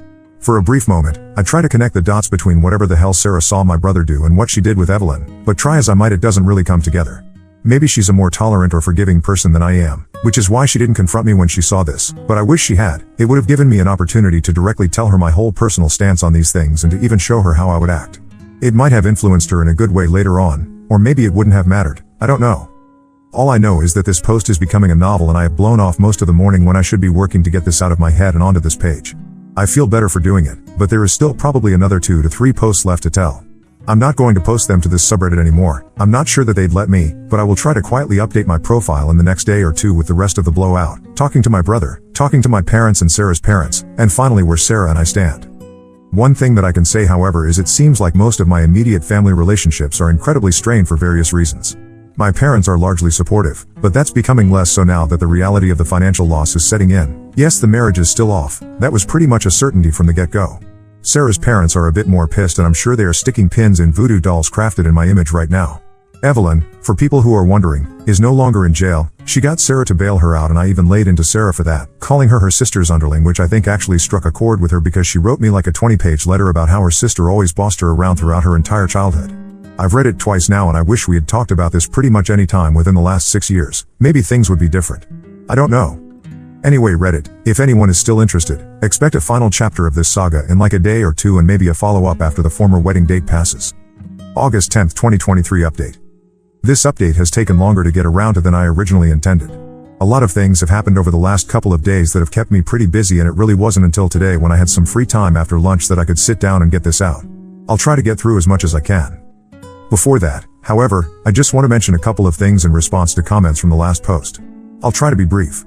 For a brief moment, I try to connect the dots between whatever the hell Sarah saw my brother do and what she did with Evelyn, but try as I might it doesn't really come together. Maybe she's a more tolerant or forgiving person than I am, which is why she didn't confront me when she saw this, but I wish she had. It would have given me an opportunity to directly tell her my whole personal stance on these things and to even show her how I would act. It might have influenced her in a good way later on, or maybe it wouldn't have mattered, I don't know. All I know is that this post is becoming a novel and I have blown off most of the morning when I should be working to get this out of my head and onto this page. I feel better for doing it, but there is still probably another 2 to 3 posts left to tell. I'm not going to post them to this subreddit anymore. I'm not sure that they'd let me, but I will try to quietly update my profile in the next day or 2 with the rest of the blowout, talking to my brother, talking to my parents and Sarah's parents, and finally where Sarah and I stand. One thing that I can say however is it seems like most of my immediate family relationships are incredibly strained for various reasons. My parents are largely supportive, but that's becoming less so now that the reality of the financial loss is setting in. Yes, the marriage is still off. That was pretty much a certainty from the get-go. Sarah's parents are a bit more pissed and I'm sure they are sticking pins in voodoo dolls crafted in my image right now. Evelyn, for people who are wondering, is no longer in jail. She got Sarah to bail her out and I even laid into Sarah for that, calling her her sister's underling, which I think actually struck a chord with her because she wrote me like a 20-page letter about how her sister always bossed her around throughout her entire childhood. I've read it twice now and I wish we had talked about this pretty much any time within the last 6 years. Maybe things would be different. I don't know. Anyway, Reddit, if anyone is still interested, expect a final chapter of this saga in like a day or 2 and maybe a follow-up after the former wedding date passes. August 10th, 2023 update. This update has taken longer to get around to than I originally intended. A lot of things have happened over the last couple of days that have kept me pretty busy and it really wasn't until today when I had some free time after lunch that I could sit down and get this out. I'll try to get through as much as I can. Before that, however, I just want to mention a couple of things in response to comments from the last post. I'll try to be brief.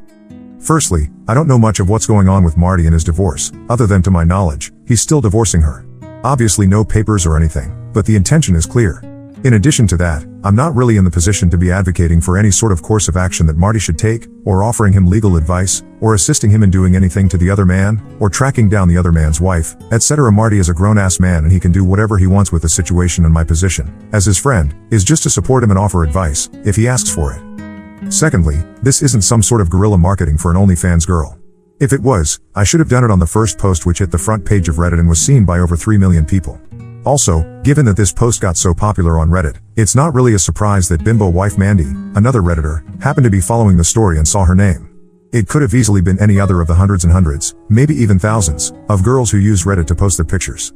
Firstly, I don't know much of what's going on with Marty and his divorce, other than to my knowledge, he's still divorcing her. Obviously no papers or anything, but the intention is clear. In addition to that, I'm not really in the position to be advocating for any sort of course of action that Marty should take, or offering him legal advice, or assisting him in doing anything to the other man, or tracking down the other man's wife, etc. Marty is a grown-ass man and he can do whatever he wants with the situation, and my position, as his friend, is just to support him and offer advice, if he asks for it. Secondly, this isn't some sort of guerrilla marketing for an OnlyFans girl. If it was, I should have done it on the first post which hit the front page of Reddit and was seen by over 3 million people. Also, given that this post got so popular on Reddit, it's not really a surprise that bimbo wife Mandy, another Redditor, happened to be following the story and saw her name. It could have easily been any other of the hundreds and hundreds, maybe even thousands, of girls who use Reddit to post their pictures.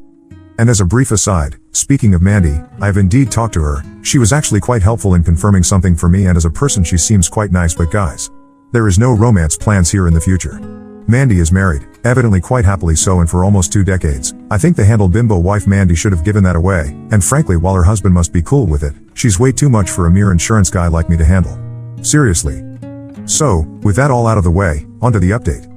And as a brief aside, speaking of Mandy, I have indeed talked to her. She was actually quite helpful in confirming something for me, and as a person she seems quite nice. But guys, there is no romance plans here in the future. Mandy is married, evidently quite happily so, and for almost 2 decades. I think the handle bimbo wife Mandy should have given that away, and frankly, while her husband must be cool with it, she's way too much for a mere insurance guy like me to handle. Seriously. So, with that all out of the way, onto the update.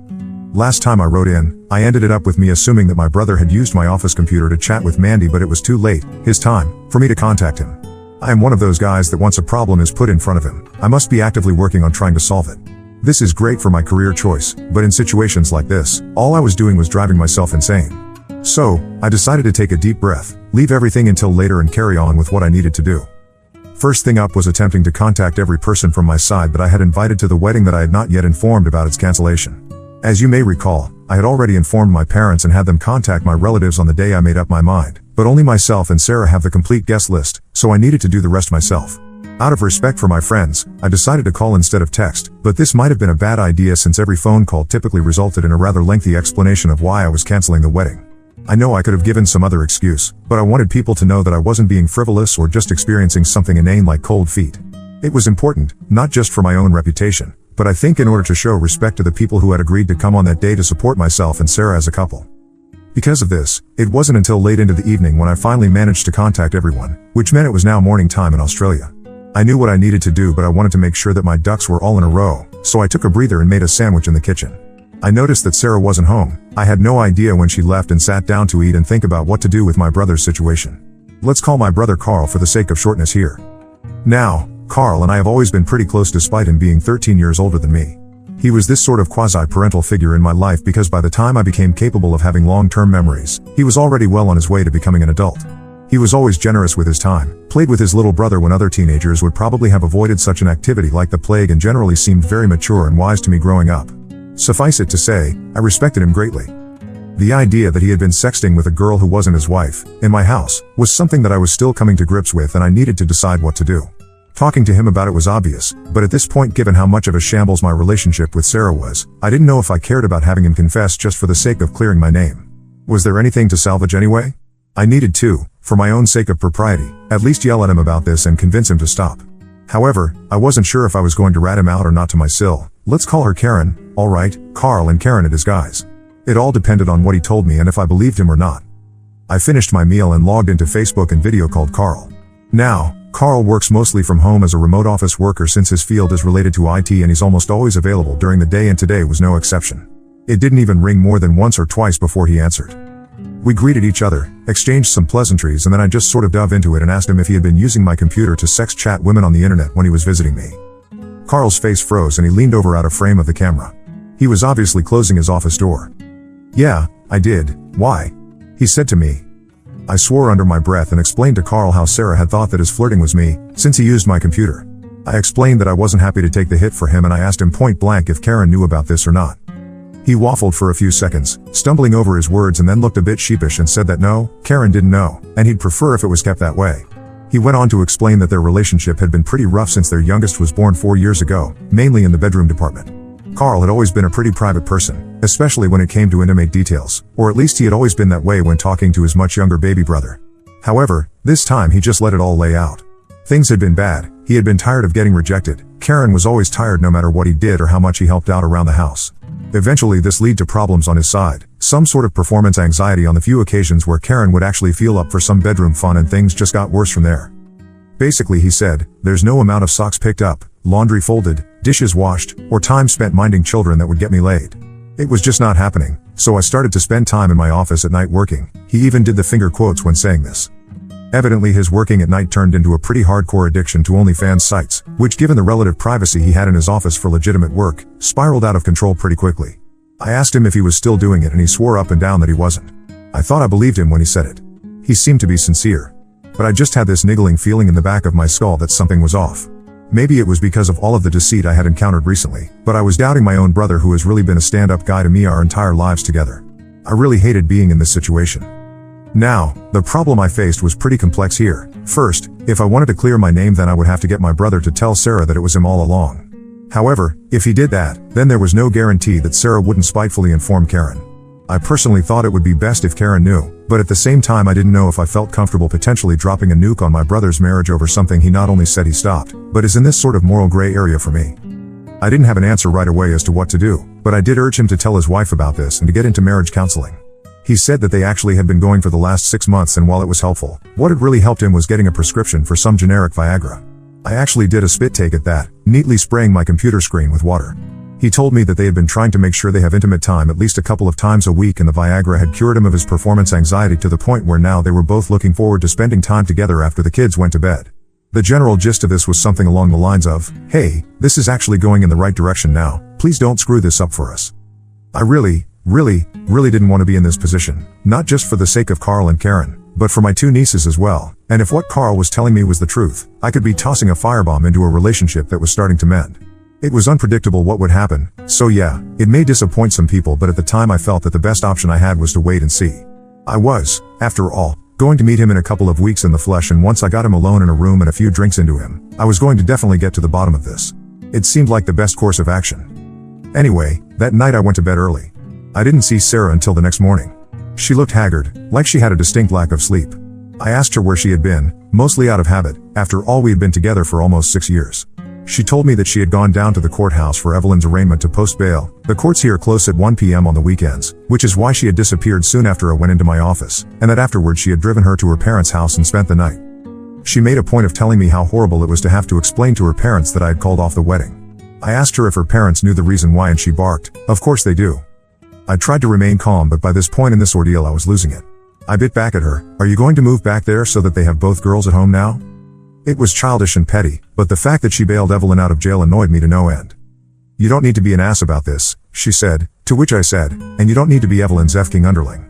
Last time I wrote in, I ended it up with me assuming that my brother had used my office computer to chat with Mandy, but it was too late, his time, for me to contact him. I am one of those guys that once a problem is put in front of him, I must be actively working on trying to solve it. This is great for my career choice, but in situations like this, all I was doing was driving myself insane. So, I decided to take a deep breath, leave everything until later and carry on with what I needed to do. First thing up was attempting to contact every person from my side that I had invited to the wedding that I had not yet informed about its cancellation. As you may recall, I had already informed my parents and had them contact my relatives on the day I made up my mind, but only myself and Sarah have the complete guest list, so I needed to do the rest myself. Out of respect for my friends, I decided to call instead of text, but this might have been a bad idea since every phone call typically resulted in a rather lengthy explanation of why I was canceling the wedding. I know I could have given some other excuse, but I wanted people to know that I wasn't being frivolous or just experiencing something inane like cold feet. It was important, not just for my own reputation, but I think in order to show respect to the people who had agreed to come on that day to support myself and Sarah as a couple. Because of this, it wasn't until late into the evening when I finally managed to contact everyone, which meant it was now morning time in Australia. I knew what I needed to do, but I wanted to make sure that my ducks were all in a row, so I took a breather and made a sandwich in the kitchen. I noticed that Sarah wasn't home. I had no idea when she left and sat down to eat and think about what to do with my brother's situation. Let's call my brother Carl for the sake of shortness here. Now, Carl and I have always been pretty close despite him being 13 years older than me. He was this sort of quasi-parental figure in my life because by the time I became capable of having long-term memories, he was already well on his way to becoming an adult. He was always generous with his time, played with his little brother when other teenagers would probably have avoided such an activity like the plague, and generally seemed very mature and wise to me growing up. Suffice it to say, I respected him greatly. The idea that he had been sexting with a girl who wasn't his wife, in my house, was something that I was still coming to grips with, and I needed to decide what to do. Talking to him about it was obvious, but at this point, given how much of a shambles my relationship with Sarah was, I didn't know if I cared about having him confess just for the sake of clearing my name. Was there anything to salvage anyway? I needed to, for my own sake of propriety, at least yell at him about this and convince him to stop. However, I wasn't sure if I was going to rat him out or not to my Sil. Let's call her Karen. Alright, Carl and Karen at his guys. It all depended on what he told me and if I believed him or not. I finished my meal and logged into Facebook and video called Carl. Now, Carl works mostly from home as a remote office worker since his field is related to IT, and he's almost always available during the day, and today was no exception. It didn't even ring more than once or twice before he answered. We greeted each other, exchanged some pleasantries, and then I just sort of dove into it and asked him if he had been using my computer to sex chat women on the internet when he was visiting me. Carl's face froze and he leaned over out of frame of the camera. He was obviously closing his office door. Yeah, I did. Why? He said to me. I swore under my breath and explained to Carl how Sarah had thought that his flirting was me, since he used my computer. I explained that I wasn't happy to take the hit for him, and I asked him point blank if Karen knew about this or not. He waffled for a few seconds, stumbling over his words, and then looked a bit sheepish and said that no, Karen didn't know, and he'd prefer if it was kept that way. He went on to explain that their relationship had been pretty rough since their youngest was born 4 years ago, mainly in the bedroom department. Carl had always been a pretty private person, especially when it came to intimate details, or at least he had always been that way when talking to his much younger baby brother. However, this time he just let it all lay out. Things had been bad, he had been tired of getting rejected, Karen was always tired no matter what he did or how much he helped out around the house. Eventually this led to problems on his side, some sort of performance anxiety on the few occasions where Karen would actually feel up for some bedroom fun, and things just got worse from there. Basically, he said, there's no amount of socks picked up, laundry folded, dishes washed, or time spent minding children that would get me laid. It was just not happening, so I started to spend time in my office at night working. He even did the finger quotes when saying this. Evidently his working at night turned into a pretty hardcore addiction to OnlyFans sites, which, given the relative privacy he had in his office for legitimate work, spiraled out of control pretty quickly. I asked him if he was still doing it, and he swore up and down that he wasn't. I thought I believed him when he said it. He seemed to be sincere. But I just had this niggling feeling in the back of my skull that something was off. Maybe it was because of all of the deceit I had encountered recently, but I was doubting my own brother, who has really been a stand-up guy to me our entire lives together. I really hated being in this situation. Now, the problem I faced was pretty complex here. First, if I wanted to clear my name, then I would have to get my brother to tell Sarah that it was him all along. However, if he did that, then there was no guarantee that Sarah wouldn't spitefully inform Karen. I personally thought it would be best if Karen knew, But at the same time I didn't know if I felt comfortable potentially dropping a nuke on my brother's marriage over something he not only said he stopped, but is in this sort of moral gray area for me. I didn't have an answer right away as to what to do, but I did urge him to tell his wife about this and to get into marriage counseling. He said that they actually had been going for the last 6 months, and while it was helpful, what had really helped him was getting a prescription for some generic Viagra. I actually did a spit take at that, neatly spraying my computer screen with water. He told me that they had been trying to make sure they have intimate time at least a couple of times a week, and the Viagra had cured him of his performance anxiety to the point where now they were both looking forward to spending time together after the kids went to bed. The general gist of this was something along the lines of, "Hey, this is actually going in the right direction now, please don't screw this up for us." I really didn't want to be in this position, not just for the sake of Carl and Karen, but for my 2 nieces as well, and if what Carl was telling me was the truth, I could be tossing a firebomb into a relationship that was starting to mend. It was unpredictable what would happen, so yeah, it may disappoint some people, but at the time I felt that the best option I had was to wait and see. I was, after all, going to meet him in a couple of weeks in the flesh, and once I got him alone in a room and a few drinks into him, I was going to definitely get to the bottom of this. It seemed like the best course of action. Anyway, that night I went to bed early. I didn't see Sarah until the next morning. She looked haggard, like she had a distinct lack of sleep. I asked her where she had been, mostly out of habit, after all we had been together for almost 6 years. She told me that she had gone down to the courthouse for Evelyn's arraignment to post bail. The courts here close at 1 p.m. on the weekends, which is why she had disappeared soon after I went into my office, and that afterwards she had driven her to her parents' house and spent the night. She made a point of telling me how horrible it was to have to explain to her parents that I had called off the wedding. I asked her if her parents knew the reason why, and she barked, "Of course they do." I tried to remain calm, but by this point in this ordeal I was losing it. I bit back at her, "Are you going to move back there so that they have both girls at home now?" It was childish and petty, but the fact that she bailed Evelyn out of jail annoyed me to no end. "You don't need to be an ass about this," she said, to which I said, "And you don't need to be Evelyn's F-king underling."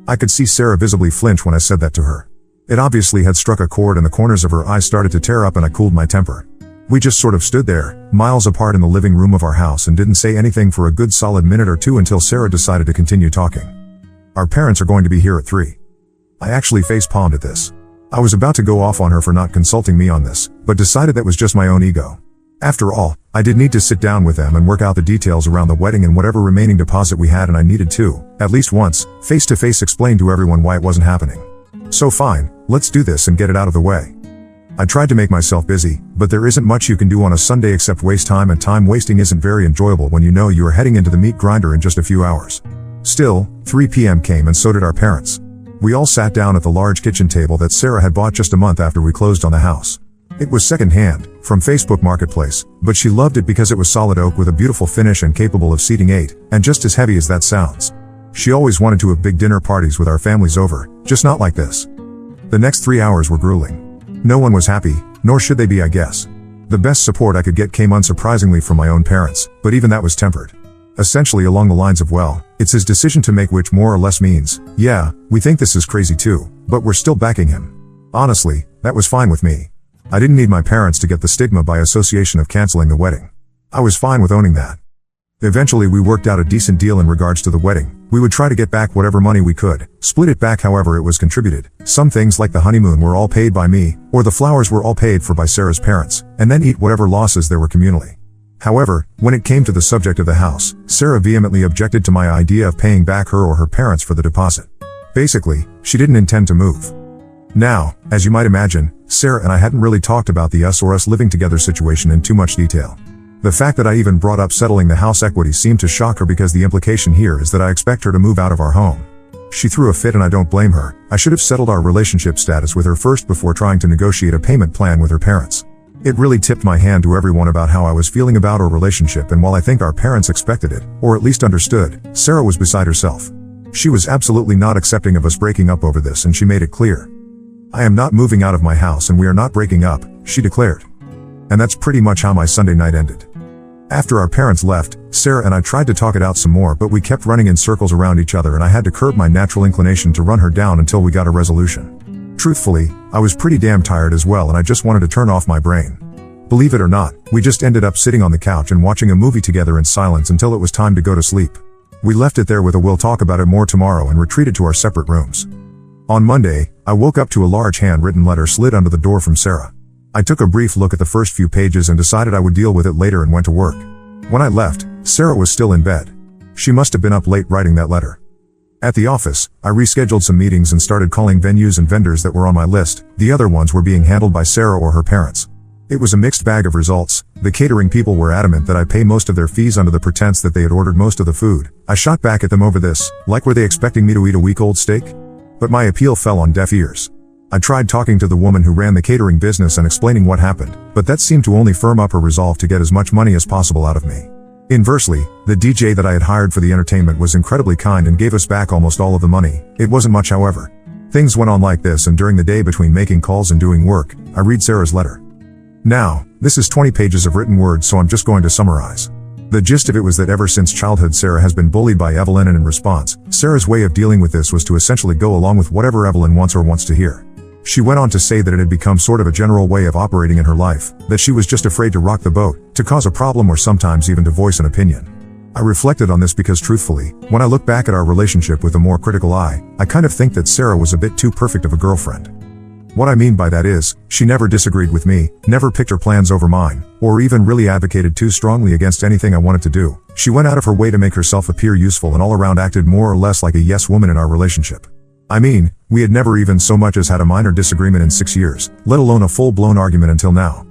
I could see Sarah visibly flinch when I said that to her. It obviously had struck a chord, and the corners of her eyes started to tear up, and I cooled my temper. We just sort of stood there, miles apart in the living room of our house, and didn't say anything for a good solid minute or two until Sarah decided to continue talking. "Our parents are going to be here at 3. I actually face-palmed at this. I was about to go off on her for not consulting me on this, but decided that was just my own ego. After all, I did need to sit down with them and work out the details around the wedding and whatever remaining deposit we had, and I needed to, at least once, face-to-face explain to everyone why it wasn't happening. So fine, let's do this and get it out of the way. I tried to make myself busy, but there isn't much you can do on a Sunday except waste time, and time wasting isn't very enjoyable when you know you are heading into the meat grinder in just a few hours. Still, 3 p.m. came, and so did our parents. We all sat down at the large kitchen table that Sarah had bought just a month after we closed on the house. It was second-hand, from Facebook Marketplace, but she loved it because it was solid oak with a beautiful finish and capable of seating 8, and just as heavy as that sounds. She always wanted to have big dinner parties with our families over, just not like this. The next 3 hours were grueling. No one was happy, nor should they be, I guess. The best support I could get came unsurprisingly from my own parents, but even that was tempered. Essentially along the lines of, well, it's his decision to make, which more or less means, yeah, we think this is crazy too, but we're still backing him. Honestly, that was fine with me. I didn't need my parents to get the stigma by association of canceling the wedding. I was fine with owning that. Eventually we worked out a decent deal in regards to the wedding. We would try to get back whatever money we could, split it back however it was contributed. Some things like the honeymoon were all paid by me, or the flowers were all paid for by Sarah's parents, and then eat whatever losses there were communally. However, when it came to the subject of the house, Sarah vehemently objected to my idea of paying back her or her parents for the deposit. Basically, she didn't intend to move. Now, as you might imagine, Sarah and I hadn't really talked about the us living together situation in too much detail. The fact that I even brought up settling the house equity seemed to shock her, because the implication here is that I expect her to move out of our home. She threw a fit, and I don't blame her. I should have settled our relationship status with her first before trying to negotiate a payment plan with her parents. It really tipped my hand to everyone about how I was feeling about our relationship, and while I think our parents expected it, or at least understood, Sarah was beside herself. She was absolutely not accepting of us breaking up over this, and she made it clear. "I am not moving out of my house, and we are not breaking up," she declared. And that's pretty much how my Sunday night ended. After our parents left, Sarah and I tried to talk it out some more, but we kept running in circles around each other, and I had to curb my natural inclination to run her down until we got a resolution. Truthfully, I was pretty damn tired as well, and I just wanted to turn off my brain. Believe it or not, we just ended up sitting on the couch and watching a movie together in silence until it was time to go to sleep. We left it there with a "we'll talk about it more tomorrow," and retreated to our separate rooms. On Monday, I woke up to a large handwritten letter slid under the door from Sarah. I took a brief look at the first few pages and decided I would deal with it later and went to work. When I left, Sarah was still in bed. She must have been up late writing that letter. At the office, I rescheduled some meetings and started calling venues and vendors that were on my list. The other ones were being handled by Sarah or her parents. It was a mixed bag of results. The catering people were adamant that I pay most of their fees under the pretense that they had ordered most of the food. I shot back at them over this, like were they expecting me to eat a week-old steak? But my appeal fell on deaf ears. I tried talking to the woman who ran the catering business and explaining what happened, but that seemed to only firm up her resolve to get as much money as possible out of me. Inversely, the DJ that I had hired for the entertainment was incredibly kind and gave us back almost all of the money. It wasn't much, however. Things went on like this, and during the day between making calls and doing work, I read Sarah's letter. Now, this is 20 pages of written words, so I'm just going to summarize. The gist of it was that ever since childhood Sarah has been bullied by Evelyn, and in response, Sarah's way of dealing with this was to essentially go along with whatever Evelyn wants to hear. She went on to say that it had become sort of a general way of operating in her life, that she was just afraid to rock the boat, to cause a problem, or sometimes even to voice an opinion. I reflected on this because truthfully, when I look back at our relationship with a more critical eye, I kind of think that Sarah was a bit too perfect of a girlfriend. What I mean by that is, she never disagreed with me, never picked her plans over mine, or even really advocated too strongly against anything I wanted to do. She went out of her way to make herself appear useful and all around acted more or less like a yes woman in our relationship. I mean, we had never even so much as had a minor disagreement in 6 years, let alone a full-blown argument until now.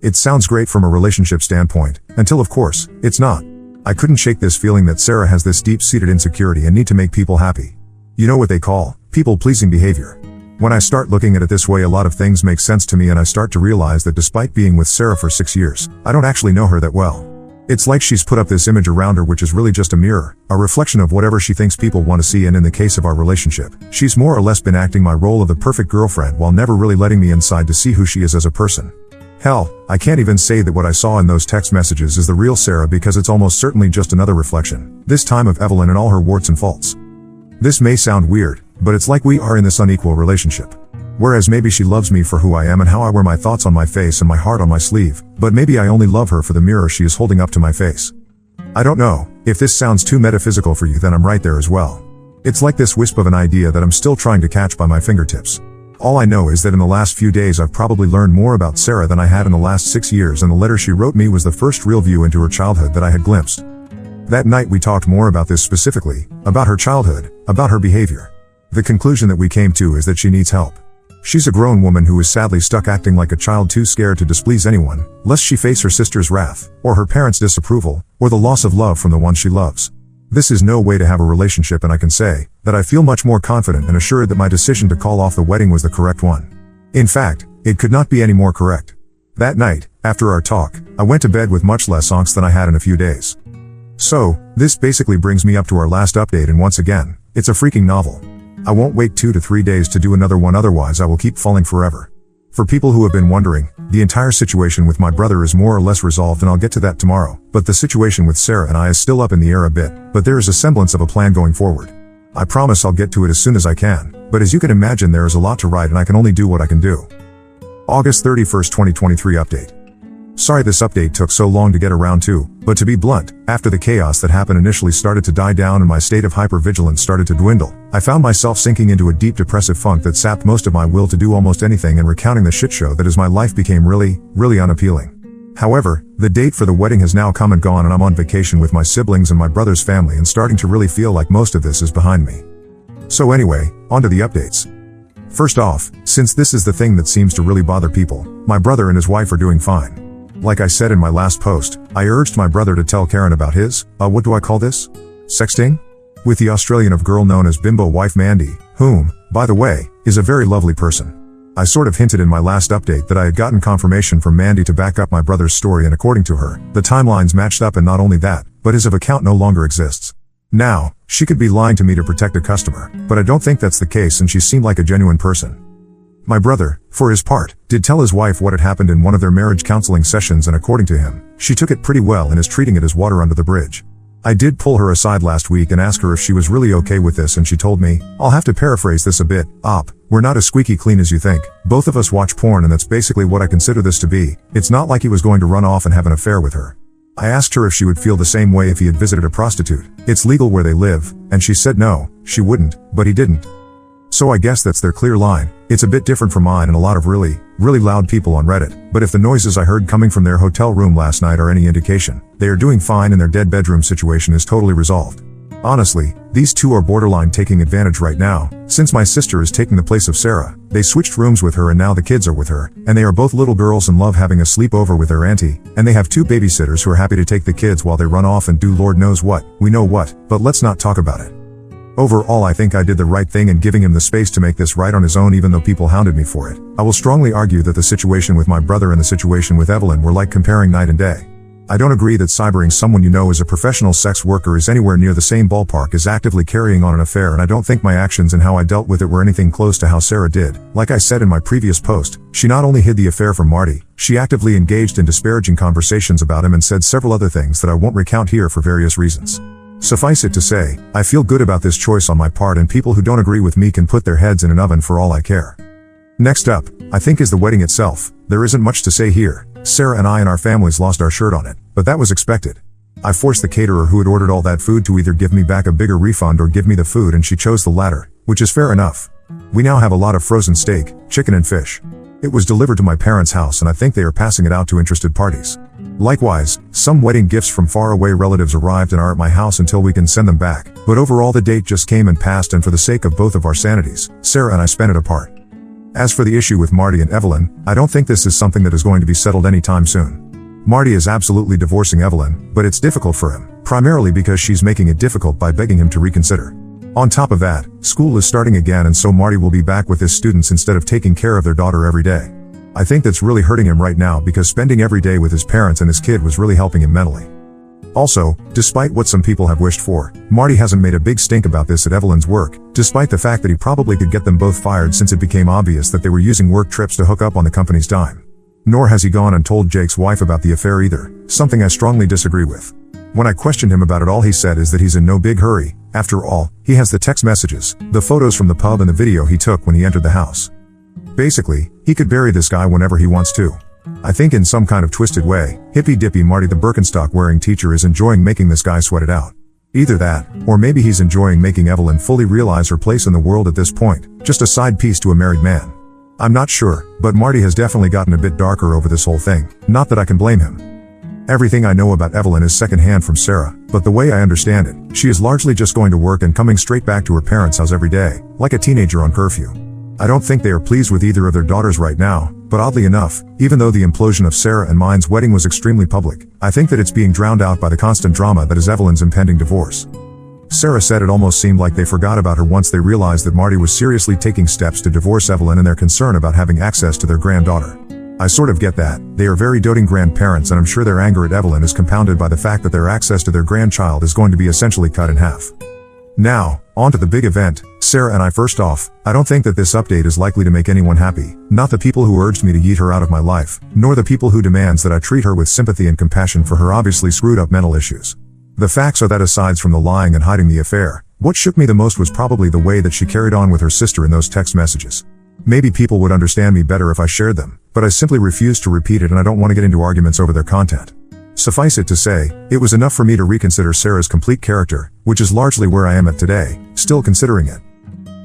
It sounds great from a relationship standpoint, until of course, it's not. I couldn't shake this feeling that Sarah has this deep-seated insecurity and need to make people happy. You know what they call people-pleasing behavior. When I start looking at it this way, a lot of things make sense to me, and I start to realize that despite being with Sarah for 6 years, I don't actually know her that well. It's like she's put up this image around her which is really just a mirror, a reflection of whatever she thinks people want to see, and in the case of our relationship, she's more or less been acting my role of the perfect girlfriend while never really letting me inside to see who she is as a person. Hell, I can't even say that what I saw in those text messages is the real Sarah, because it's almost certainly just another reflection, this time of Evelyn and all her warts and faults. This may sound weird, but it's like we are in this unequal relationship. Whereas maybe she loves me for who I am and how I wear my thoughts on my face and my heart on my sleeve, but maybe I only love her for the mirror she is holding up to my face. I don't know. If this sounds too metaphysical for you, then I'm right there as well. It's like this wisp of an idea that I'm still trying to catch by my fingertips. All I know is that in the last few days I've probably learned more about Sarah than I had in the last 6 years, and the letter she wrote me was the first real view into her childhood that I had glimpsed. That night we talked more about this specifically, about her childhood, about her behavior. The conclusion that we came to is that she needs help. She's a grown woman who is sadly stuck acting like a child, too scared to displease anyone, lest she face her sister's wrath, or her parents' disapproval, or the loss of love from the one she loves. This is no way to have a relationship, and I can say that I feel much more confident and assured that my decision to call off the wedding was the correct one. In fact, it could not be any more correct. That night, after our talk, I went to bed with much less angst than I had in a few days. So, this basically brings me up to our last update, and once again, it's a freaking novel. I won't wait 2 to 3 days to do another one, otherwise I will keep falling forever. For people who have been wondering, the entire situation with my brother is more or less resolved, and I'll get to that tomorrow, but the situation with Sarah and I is still up in the air a bit, but there is a semblance of a plan going forward. I promise I'll get to it as soon as I can, but as you can imagine there is a lot to write and I can only do what I can do. August 31st, 2023 update. Sorry this update took so long to get around to, but to be blunt, after the chaos that happened initially started to die down and my state of hypervigilance started to dwindle, I found myself sinking into a deep depressive funk that sapped most of my will to do almost anything, and recounting the shit show that is my life became really unappealing. However, the date for the wedding has now come and gone, and I'm on vacation with my siblings and my brother's family and starting to really feel like most of this is behind me. So anyway, on to the updates. First off, since this is the thing that seems to really bother people, my brother and his wife are doing fine. Like I said in my last post, I urged my brother to tell Karen about his, what do I call this? Sexting? With the Australian of girl known as Bimbo wife Mandy, whom, by the way, is a very lovely person. I sort of hinted in my last update that I had gotten confirmation from Mandy to back up my brother's story, and according to her, the timelines matched up, and not only that, but his account no longer exists. Now, she could be lying to me to protect a customer, but I don't think that's the case, and she seemed like a genuine person. My brother, for his part, did tell his wife what had happened in one of their marriage counseling sessions, and according to him, she took it pretty well and is treating it as water under the bridge. I did pull her aside last week and ask her if she was really okay with this, and she told me, I'll have to paraphrase this a bit, we're not as squeaky clean as you think. Both of us watch porn, and that's basically what I consider this to be. It's not like he was going to run off and have an affair with her. I asked her if she would feel the same way if he had visited a prostitute. It's legal where they live, and she said no, she wouldn't, but he didn't. So I guess that's their clear line. It's a bit different from mine and a lot of really loud people on Reddit, but if the noises I heard coming from their hotel room last night are any indication, they are doing fine and their dead bedroom situation is totally resolved. Honestly, these two are borderline taking advantage right now, since my sister is taking the place of Sarah. They switched rooms with her and now the kids are with her, and they are both little girls and love having a sleepover with their auntie, and they have two babysitters who are happy to take the kids while they run off and do Lord knows what. We know what, but let's not talk about it. Overall, I think I did the right thing in giving him the space to make this right on his own, even though people hounded me for it. I will strongly argue that the situation with my brother and the situation with Evelyn were like comparing night and day. I don't agree that cybering someone you know as a professional sex worker is anywhere near the same ballpark as actively carrying on an affair, and I don't think my actions and how I dealt with it were anything close to how Sarah did. Like I said in my previous post, she not only hid the affair from Marty, she actively engaged in disparaging conversations about him and said several other things that I won't recount here for various reasons. Suffice it to say, I feel good about this choice on my part, and people who don't agree with me can put their heads in an oven for all I care. Next up, I think, is the wedding itself. There isn't much to say here. Sarah and I and our families lost our shirt on it, but that was expected. I forced the caterer who had ordered all that food to either give me back a bigger refund or give me the food, and she chose the latter, which is fair enough. We now have a lot of frozen steak, chicken and fish. It was delivered to my parents' house, and I think they are passing it out to interested parties. Likewise, some wedding gifts from faraway relatives arrived and are at my house until we can send them back, but overall the date just came and passed, and for the sake of both of our sanities, Sarah and I spent it apart. As for the issue with Marty and Evelyn, I don't think this is something that is going to be settled anytime soon. Marty is absolutely divorcing Evelyn, but it's difficult for him, primarily because she's making it difficult by begging him to reconsider. On top of that, school is starting again, and so Marty will be back with his students instead of taking care of their daughter every day. I think that's really hurting him right now, because spending every day with his parents and his kid was really helping him mentally. Also, despite what some people have wished for, Marty hasn't made a big stink about this at Evelyn's work, despite the fact that he probably could get them both fired since it became obvious that they were using work trips to hook up on the company's dime. Nor has he gone and told Jake's wife about the affair either, something I strongly disagree with. When I questioned him about it, all he said is that he's in no big hurry. After all, he has the text messages, the photos from the pub, and the video he took when he entered the house. Basically, he could bury this guy whenever he wants to. I think in some kind of twisted way, hippy-dippy Marty the Birkenstock-wearing teacher is enjoying making this guy sweat it out. Either that, or maybe he's enjoying making Evelyn fully realize her place in the world at this point, just a side piece to a married man. I'm not sure, but Marty has definitely gotten a bit darker over this whole thing, not that I can blame him. Everything I know about Evelyn is secondhand from Sarah, but the way I understand it, she is largely just going to work and coming straight back to her parents' house every day, like a teenager on curfew. I don't think they are pleased with either of their daughters right now, but oddly enough, even though the implosion of Sarah and mine's wedding was extremely public, I think that it's being drowned out by the constant drama that is Evelyn's impending divorce. Sarah said it almost seemed like they forgot about her once they realized that Marty was seriously taking steps to divorce Evelyn, and their concern about having access to their granddaughter. I sort of get that. They are very doting grandparents, and I'm sure their anger at Evelyn is compounded by the fact that their access to their grandchild is going to be essentially cut in half. Now, on to the big event. Sarah and I. First off, I don't think that this update is likely to make anyone happy, not the people who urged me to yeet her out of my life, nor the people who demands that I treat her with sympathy and compassion for her obviously screwed up mental issues. The facts are that aside from the lying and hiding the affair, what shook me the most was probably the way that she carried on with her sister in those text messages. Maybe people would understand me better if I shared them, but I simply refuse to repeat it, and I don't want to get into arguments over their content. Suffice it to say, it was enough for me to reconsider Sarah's complete character, which is largely where I am at today, still considering it.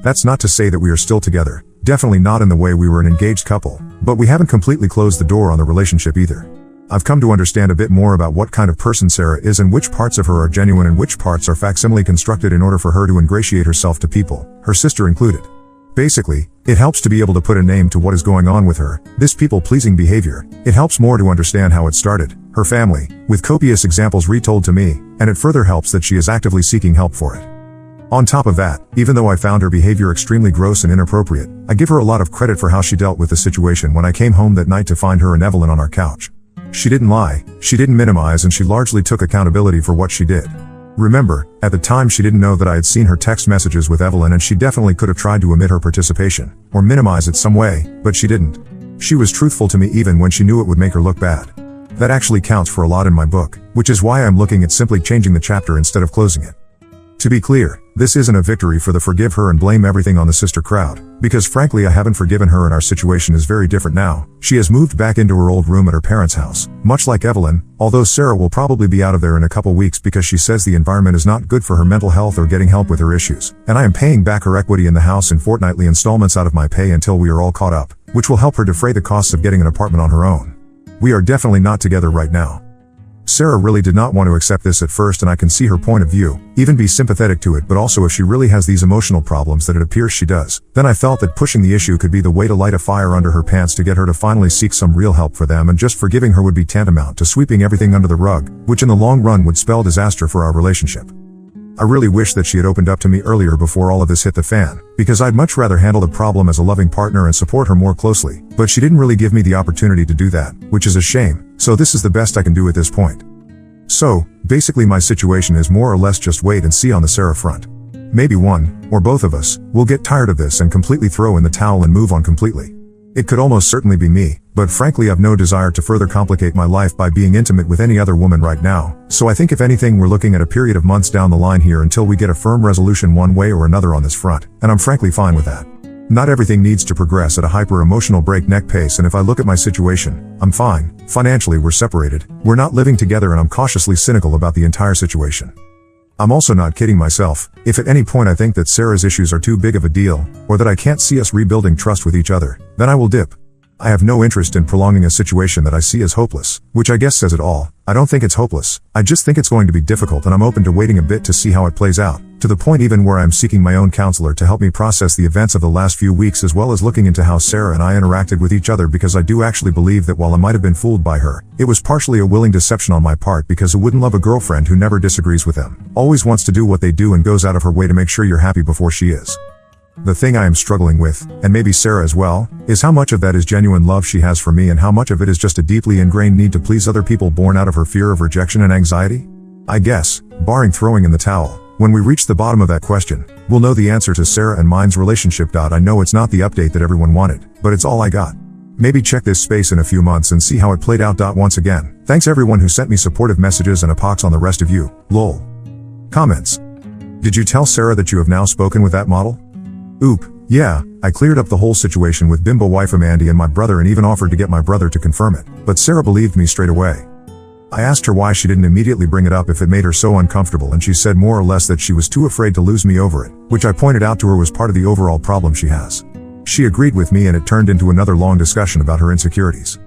That's not to say that we are still together, definitely not in the way we were an engaged couple, but we haven't completely closed the door on the relationship either. I've come to understand a bit more about what kind of person Sarah is and which parts of her are genuine and which parts are facsimile constructed in order for her to ingratiate herself to people, her sister included. Basically, it helps to be able to put a name to what is going on with her, this people-pleasing behavior. It helps more to understand how it started, her family, with copious examples retold to me, and it further helps that she is actively seeking help for it. On top of that, even though I found her behavior extremely gross and inappropriate, I give her a lot of credit for how she dealt with the situation when I came home that night to find her and Evelyn on our couch. She didn't lie, she didn't minimize, and she largely took accountability for what she did. Remember, at the time she didn't know that I had seen her text messages with Evelyn, and she definitely could have tried to omit her participation, or minimize it some way, but she didn't. She was truthful to me even when she knew it would make her look bad. That actually counts for a lot in my book, which is why I'm looking at simply changing the chapter instead of closing it. To be clear, this isn't a victory for the forgive her and blame everything on the sister crowd, because frankly I haven't forgiven her and our situation is very different now. She has moved back into her old room at her parents' house, much like Evelyn, although Sarah will probably be out of there in a couple weeks because she says the environment is not good for her mental health or getting help with her issues, and I am paying back her equity in the house in fortnightly installments out of my pay until we are all caught up, which will help her defray the costs of getting an apartment on her own. We are definitely not together right now. Sarah really did not want to accept this at first, and I can see her point of view, even be sympathetic to it, but also if she really has these emotional problems that it appears she does, then I felt that pushing the issue could be the way to light a fire under her pants to get her to finally seek some real help for them, and just forgiving her would be tantamount to sweeping everything under the rug, which in the long run would spell disaster for our relationship. I really wish that she had opened up to me earlier before all of this hit the fan, because I'd much rather handle the problem as a loving partner and support her more closely, but she didn't really give me the opportunity to do that, which is a shame, so this is the best I can do at this point. So, basically my situation is more or less just wait and see on the Sarah front. Maybe one, or both of us, will get tired of this and completely throw in the towel and move on completely. It could almost certainly be me, but frankly I've no desire to further complicate my life by being intimate with any other woman right now, so I think if anything we're looking at a period of months down the line here until we get a firm resolution one way or another on this front, and I'm frankly fine with that. Not everything needs to progress at a hyper-emotional breakneck pace, and if I look at my situation, I'm fine. Financially we're separated, we're not living together, and I'm cautiously cynical about the entire situation. I'm also not kidding myself. If at any point I think that Sarah's issues are too big of a deal, or that I can't see us rebuilding trust with each other, then I will dip. I have no interest in prolonging a situation that I see as hopeless, which I guess says it all. I don't think it's hopeless, I just think it's going to be difficult, and I'm open to waiting a bit to see how it plays out, to the point even where I'm seeking my own counselor to help me process the events of the last few weeks, as well as looking into how Sarah and I interacted with each other, because I do actually believe that while I might have been fooled by her, it was partially a willing deception on my part, because who wouldn't love a girlfriend who never disagrees with them, always wants to do what they do and goes out of her way to make sure you're happy before she is. The thing I am struggling with, and maybe Sarah as well, is how much of that is genuine love she has for me and how much of it is just a deeply ingrained need to please other people born out of her fear of rejection and anxiety? I guess, barring throwing in the towel, when we reach the bottom of that question, we'll know the answer to Sarah and mine's relationship. I know it's not the update that everyone wanted, but it's all I got. Maybe check this space in a few months and see how it played out. Once again, thanks everyone who sent me supportive messages, and a pox on the rest of you, lol. Comments. Did you tell Sarah that you have now spoken with that model? Oop, yeah, I cleared up the whole situation with bimbo wife Mandy and my brother, and even offered to get my brother to confirm it, but Sarah believed me straight away. I asked her why she didn't immediately bring it up if it made her so uncomfortable, and she said more or less that she was too afraid to lose me over it, which I pointed out to her was part of the overall problem she has. She agreed with me, and it turned into another long discussion about her insecurities.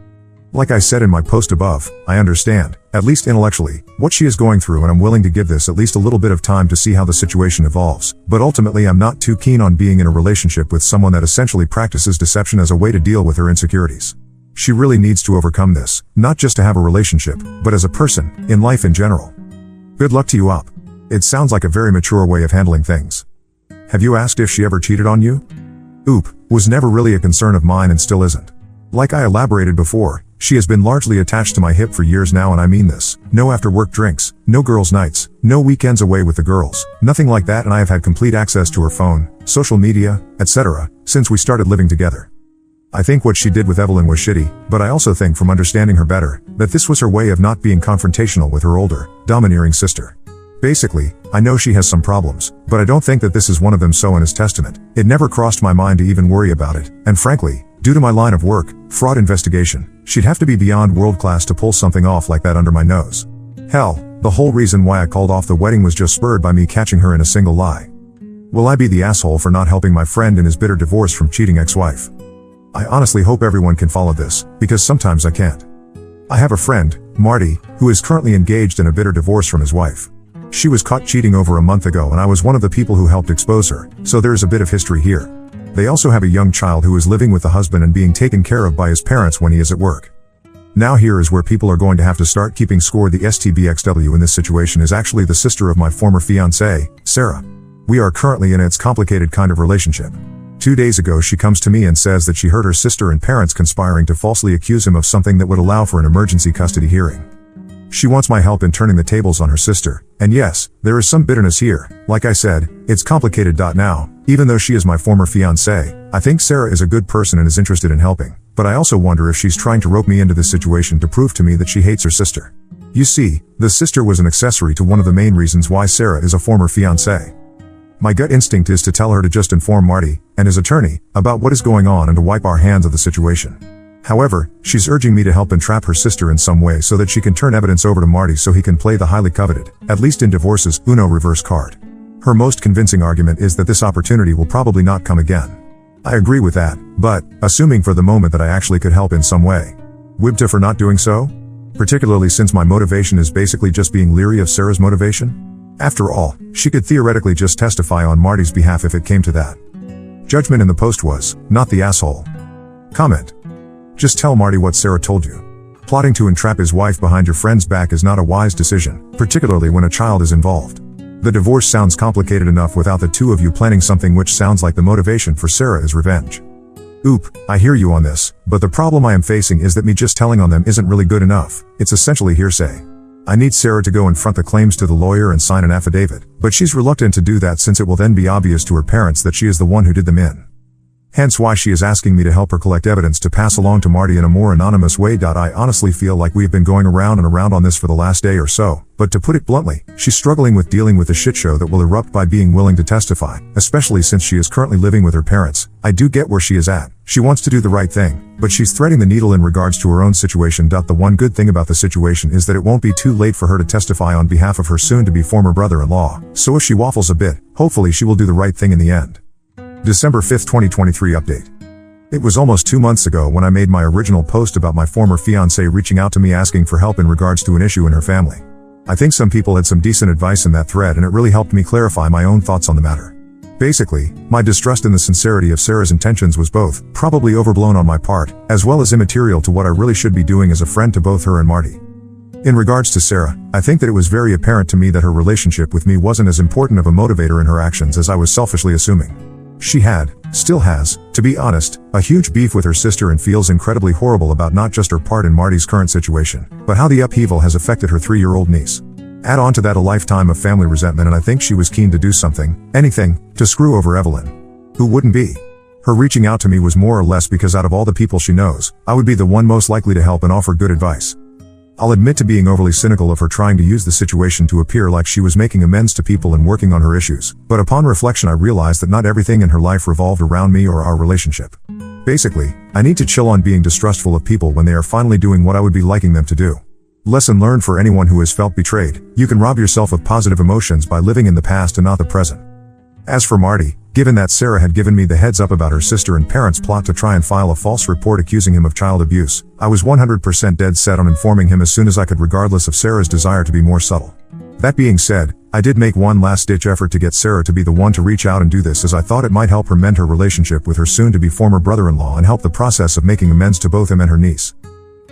Like I said in my post above, I understand, at least intellectually, what she is going through, and I'm willing to give this at least a little bit of time to see how the situation evolves, but ultimately I'm not too keen on being in a relationship with someone that essentially practices deception as a way to deal with her insecurities. She really needs to overcome this, not just to have a relationship, but as a person, in life in general. Good luck to you up. It sounds like a very mature way of handling things. Have you asked if she ever cheated on you? Oop, was never really a concern of mine and still isn't. Like I elaborated before, she has been largely attached to my hip for years now, and I mean this. No after-work drinks, no girls' nights, no weekends away with the girls, nothing like that, and I have had complete access to her phone, social media, etc., since we started living together. I think what she did with Evelyn was shitty, but I also think from understanding her better, that this was her way of not being confrontational with her older, domineering sister. Basically, I know she has some problems, but I don't think that this is one of them, so in his testament, it never crossed my mind to even worry about it, and frankly, due to my line of work, fraud investigation, she'd have to be beyond world-class to pull something off like that under my nose. Hell, the whole reason why I called off the wedding was just spurred by me catching her in a single lie. Will I be the asshole for not helping my friend in his bitter divorce from cheating ex-wife? I honestly hope everyone can follow this, because sometimes I can't. I have a friend, Marty, who is currently engaged in a bitter divorce from his wife. She was caught cheating over a month ago, and I was one of the people who helped expose her, so there is a bit of history here. They also have a young child who is living with the husband and being taken care of by his parents when he is at work. Now here is where people are going to have to start keeping score. The STBXW in this situation is actually the sister of my former fiancée, Sarah. We are currently in its complicated kind of relationship. 2 days ago she comes to me and says that she heard her sister and parents conspiring to falsely accuse him of something that would allow for an emergency custody hearing. She wants my help in turning the tables on her sister, and yes, there is some bitterness here. Like I said, it's complicated. Now, even though she is my former fiancée, I think Sarah is a good person and is interested in helping, but I also wonder if she's trying to rope me into this situation to prove to me that she hates her sister. You see, the sister was an accessory to one of the main reasons why Sarah is a former fiancée. My gut instinct is to tell her to just inform Marty, and his attorney, about what is going on and to wipe our hands of the situation. However, she's urging me to help entrap her sister in some way so that she can turn evidence over to Marty so he can play the highly coveted, at least in divorces, Uno reverse card. Her most convincing argument is that this opportunity will probably not come again. I agree with that, but, assuming for the moment that I actually could help in some way. Wibta for not doing so? Particularly since my motivation is basically just being leery of Sarah's motivation? After all, she could theoretically just testify on Marty's behalf if it came to that. Judgment in the post was, not the asshole. Comment. Just tell Marty what Sarah told you. Plotting to entrap his wife behind your friend's back is not a wise decision, particularly when a child is involved. The divorce sounds complicated enough without the two of you planning something, which sounds like the motivation for Sarah is revenge. Oop, I hear you on this, but the problem I am facing is that me just telling on them isn't really good enough. It's essentially hearsay. I need Sarah to go and front the claims to the lawyer and sign an affidavit, but she's reluctant to do that since it will then be obvious to her parents that she is the one who did them in. Hence why she is asking me to help her collect evidence to pass along to Marty in a more anonymous way. I honestly feel like we've been going around and around on this for the last day or so, but to put it bluntly, she's struggling with dealing with the shit show that will erupt by being willing to testify, especially since she is currently living with her parents. I do get where she is at. She wants to do the right thing, but she's threading the needle in regards to her own situation. The one good thing about the situation is that it won't be too late for her to testify on behalf of her soon-to-be former brother-in-law, so if she waffles a bit, hopefully she will do the right thing in the end. December 5, 2023 update. It was almost 2 months ago when I made my original post about my former fiancée reaching out to me asking for help in regards to an issue in her family. I think some people had some decent advice in that thread, and it really helped me clarify my own thoughts on the matter. Basically, my distrust in the sincerity of Sarah's intentions was both probably overblown on my part, as well as immaterial to what I really should be doing as a friend to both her and Marty. In regards to Sarah, I think that it was very apparent to me that her relationship with me wasn't as important of a motivator in her actions as I was selfishly assuming. She had, still has, to be honest, a huge beef with her sister and feels incredibly horrible about not just her part in Marty's current situation, but how the upheaval has affected her 3-year-old niece. Add on to that a lifetime of family resentment, and I think she was keen to do something, anything, to screw over Evelyn. Who wouldn't be? Her reaching out to me was more or less because out of all the people she knows, I would be the one most likely to help and offer good advice. I'll admit to being overly cynical of her trying to use the situation to appear like she was making amends to people and working on her issues, but upon reflection I realized that not everything in her life revolved around me or our relationship. Basically, I need to chill on being distrustful of people when they are finally doing what I would be liking them to do. Lesson learned for anyone who has felt betrayed: you can rob yourself of positive emotions by living in the past and not the present. As for Marty, given that Sarah had given me the heads up about her sister and parents' plot to try and file a false report accusing him of child abuse, I was 100% dead set on informing him as soon as I could, regardless of Sarah's desire to be more subtle. That being said, I did make one last-ditch effort to get Sarah to be the one to reach out and do this, as I thought it might help her mend her relationship with her soon-to-be former brother-in-law and help the process of making amends to both him and her niece.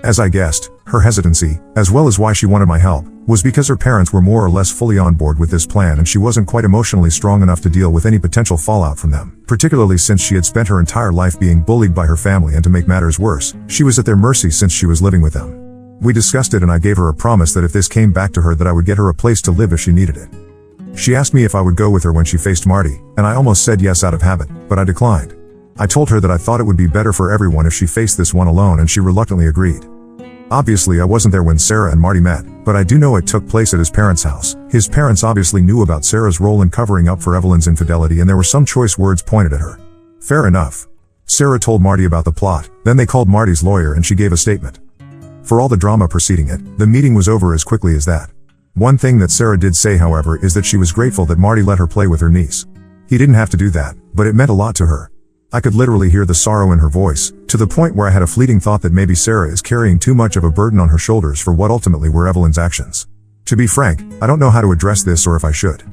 As I guessed, her hesitancy, as well as why she wanted my help, was because her parents were more or less fully on board with this plan and she wasn't quite emotionally strong enough to deal with any potential fallout from them, particularly since she had spent her entire life being bullied by her family, and to make matters worse, she was at their mercy since she was living with them. We discussed it and I gave her a promise that if this came back to her that I would get her a place to live if she needed it. She asked me if I would go with her when she faced Marty, and I almost said yes out of habit, but I declined. I told her that I thought it would be better for everyone if she faced this one alone, and she reluctantly agreed. Obviously I wasn't there when Sarah and Marty met, but I do know it took place at his parents' house. His parents obviously knew about Sarah's role in covering up for Evelyn's infidelity, and there were some choice words pointed at her. Fair enough. Sarah told Marty about the plot, then they called Marty's lawyer and she gave a statement. For all the drama preceding it, the meeting was over as quickly as that. One thing that Sarah did say, however, is that she was grateful that Marty let her play with her niece. He didn't have to do that, but it meant a lot to her. I could literally hear the sorrow in her voice, to the point where I had a fleeting thought that maybe Sarah is carrying too much of a burden on her shoulders for what ultimately were Evelyn's actions. To be frank, I don't know how to address this or if I should.